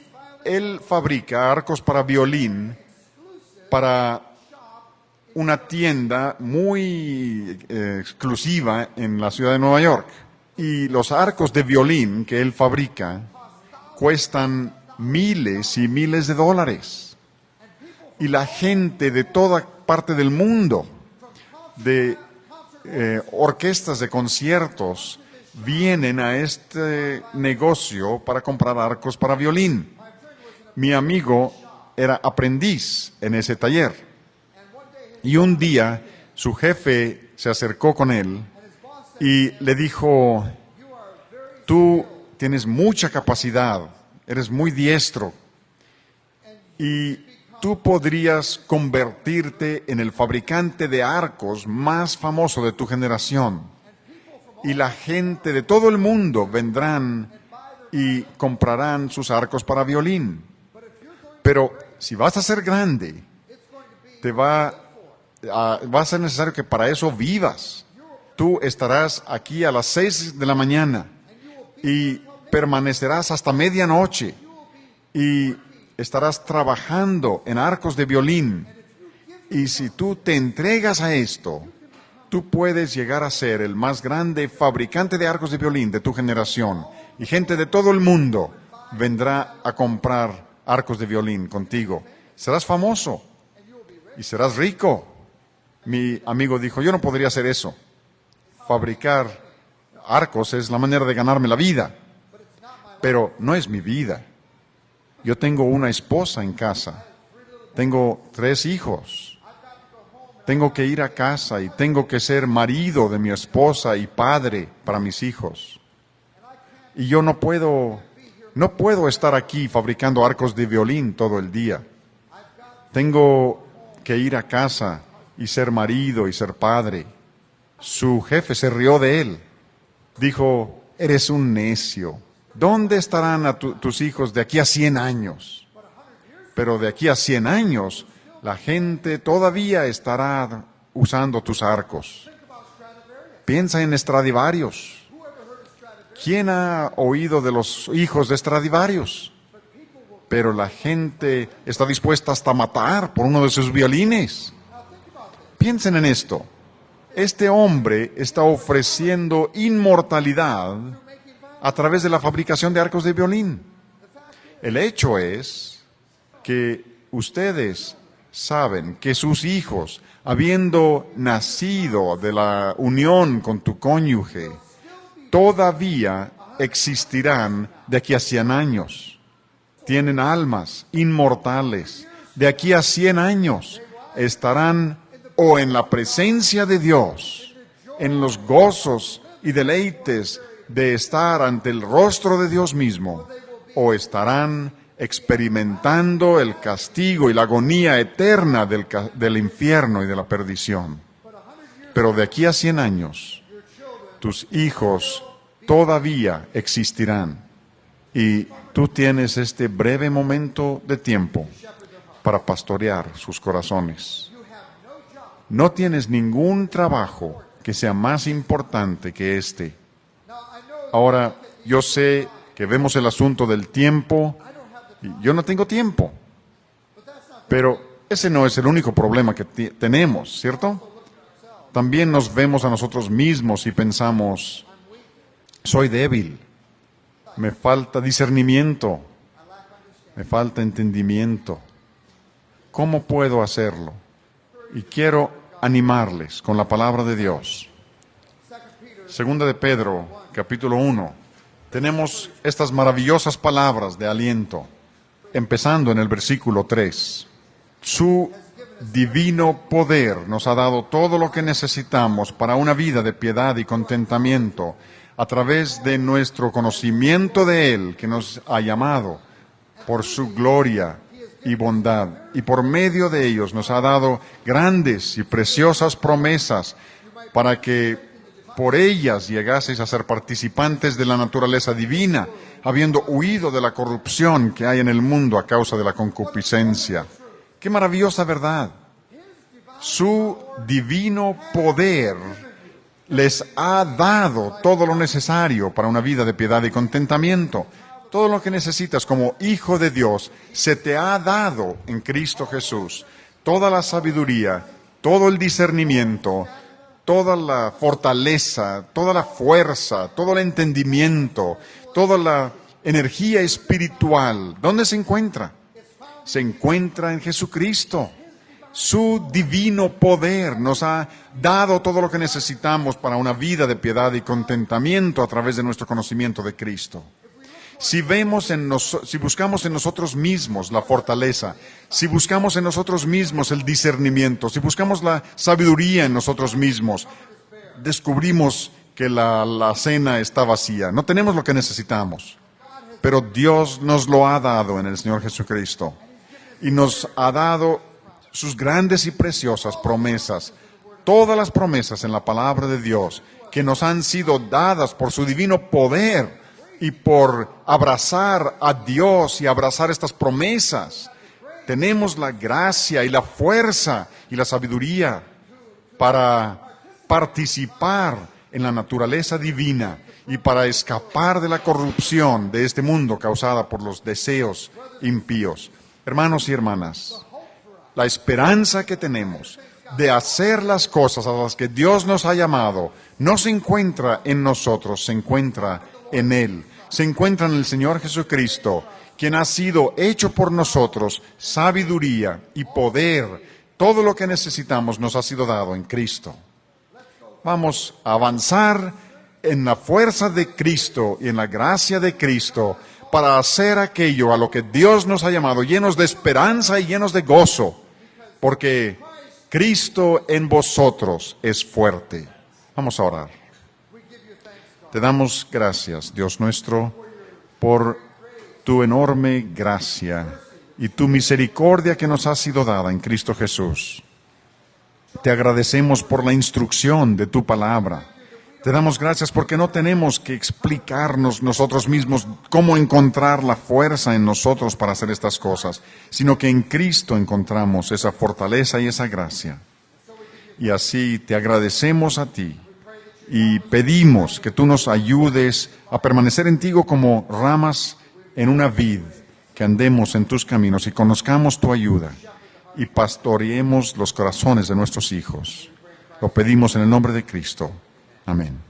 él fabrica arcos para violín para una tienda muy exclusiva en la ciudad de Nueva York. Y los arcos de violín que él fabrica cuestan miles y miles de dólares. Y la gente de toda parte del mundo, de orquestas de conciertos, vienen a este negocio para comprar arcos para violín. Mi amigo era aprendiz en ese taller. Y un día su jefe se acercó con él y le dijo: tú tienes mucha capacidad, eres muy diestro, y tú podrías convertirte en el fabricante de arcos más famoso de tu generación. Y la gente de todo el mundo vendrán y comprarán sus arcos para violín. Pero si vas a ser grande, va a ser necesario que para eso vivas. Tú estarás aquí a las 6 de la mañana y permanecerás hasta medianoche y estarás trabajando en arcos de violín. Y si tú te entregas a esto, tú puedes llegar a ser el más grande fabricante de arcos de violín de tu generación. Y gente de todo el mundo vendrá a comprar arcos de violín contigo. Serás famoso y serás rico. Mi amigo dijo: yo no podría hacer eso. Fabricar arcos es la manera de ganarme la vida, pero no es mi vida. Yo tengo una esposa en casa, tengo 3 hijos, tengo que ir a casa y tengo que ser marido de mi esposa y padre para mis hijos. Y yo no puedo estar aquí fabricando arcos de violín todo el día. Tengo que ir a casa y ser marido y ser padre. Su jefe se rió de él. Dijo: eres un necio. ¿Dónde estarán tus hijos de aquí a 100 años? Pero de aquí a 100 años, la gente todavía estará usando tus arcos. Piensa en Stradivarius. ¿Quién ha oído de los hijos de Stradivarius? Pero la gente está dispuesta hasta a matar por uno de sus violines. Piensen en esto. Este hombre está ofreciendo inmortalidad a través de la fabricación de arcos de violín. El hecho es que ustedes saben que sus hijos, habiendo nacido de la unión con tu cónyuge, todavía existirán de aquí a 100 años. Tienen almas inmortales. De aquí a 100 años estarán o en la presencia de Dios, en los gozos y deleites de estar ante el rostro de Dios mismo, o estarán experimentando el castigo y la agonía eterna del infierno y de la perdición. Pero de aquí a 100 años, tus hijos todavía existirán. Y tú tienes este breve momento de tiempo para pastorear sus corazones. No tienes ningún trabajo que sea más importante que este. Ahora, yo sé que vemos el asunto del tiempo, y yo no tengo tiempo. Pero ese no es el único problema que tenemos, ¿cierto? También nos vemos a nosotros mismos y pensamos: soy débil, me falta discernimiento, me falta entendimiento. ¿Cómo puedo hacerlo? Y quiero animarles con la palabra de Dios. Segunda de Pedro, capítulo 1. Tenemos estas maravillosas palabras de aliento. empezando en el versículo 3. Su divino poder nos ha dado todo lo que necesitamos para una vida de piedad y contentamiento a través de nuestro conocimiento de Él, que nos ha llamado por su gloria y bondad. Y por medio de ellos nos ha dado grandes y preciosas promesas para que por ellas llegaseis a ser participantes de la naturaleza divina, habiendo huido de la corrupción que hay en el mundo a causa de la concupiscencia. ¡Qué maravillosa verdad! Su divino poder les ha dado todo lo necesario para una vida de piedad y contentamiento. Todo lo que necesitas como hijo de Dios se te ha dado en Cristo Jesús. Toda la sabiduría, todo el discernimiento, toda la fortaleza, toda la fuerza, todo el entendimiento, toda la energía espiritual. ¿Dónde se encuentra? Se encuentra en Jesucristo. Su divino poder nos ha dado todo lo que necesitamos para una vida de piedad y contentamiento a través de nuestro conocimiento de Cristo. Si buscamos en nosotros mismos la fortaleza, si buscamos en nosotros mismos el discernimiento, si buscamos la sabiduría en nosotros mismos, descubrimos que la cena está vacía. No tenemos lo que necesitamos, pero Dios nos lo ha dado en el Señor Jesucristo y nos ha dado sus grandes y preciosas promesas, todas las promesas en la palabra de Dios que nos han sido dadas por su divino poder y por abrazar a Dios y abrazar estas promesas. Tenemos la gracia y la fuerza y la sabiduría para participar en la naturaleza divina y para escapar de la corrupción de este mundo causada por los deseos impíos. Hermanos y hermanas, la esperanza que tenemos de hacer las cosas a las que Dios nos ha llamado no se encuentra en nosotros, se encuentra en Él. Se encuentra en el Señor Jesucristo, quien ha sido hecho por nosotros sabiduría y poder. Todo lo que necesitamos nos ha sido dado en Cristo. Vamos a avanzar en la fuerza de Cristo y en la gracia de Cristo para hacer aquello a lo que Dios nos ha llamado, llenos de esperanza y llenos de gozo, porque Cristo en vosotros es fuerte. Vamos a orar. Te damos gracias, Dios nuestro, por tu enorme gracia y tu misericordia que nos ha sido dada en Cristo Jesús. Te agradecemos por la instrucción de tu palabra. Te damos gracias porque no tenemos que explicarnos nosotros mismos cómo encontrar la fuerza en nosotros para hacer estas cosas, sino que en Cristo encontramos esa fortaleza y esa gracia. Y así te agradecemos a ti. Y pedimos que tú nos ayudes a permanecer en ti como ramas en una vid, que andemos en tus caminos y conozcamos tu ayuda y pastoreemos los corazones de nuestros hijos. Lo pedimos en el nombre de Cristo. Amén.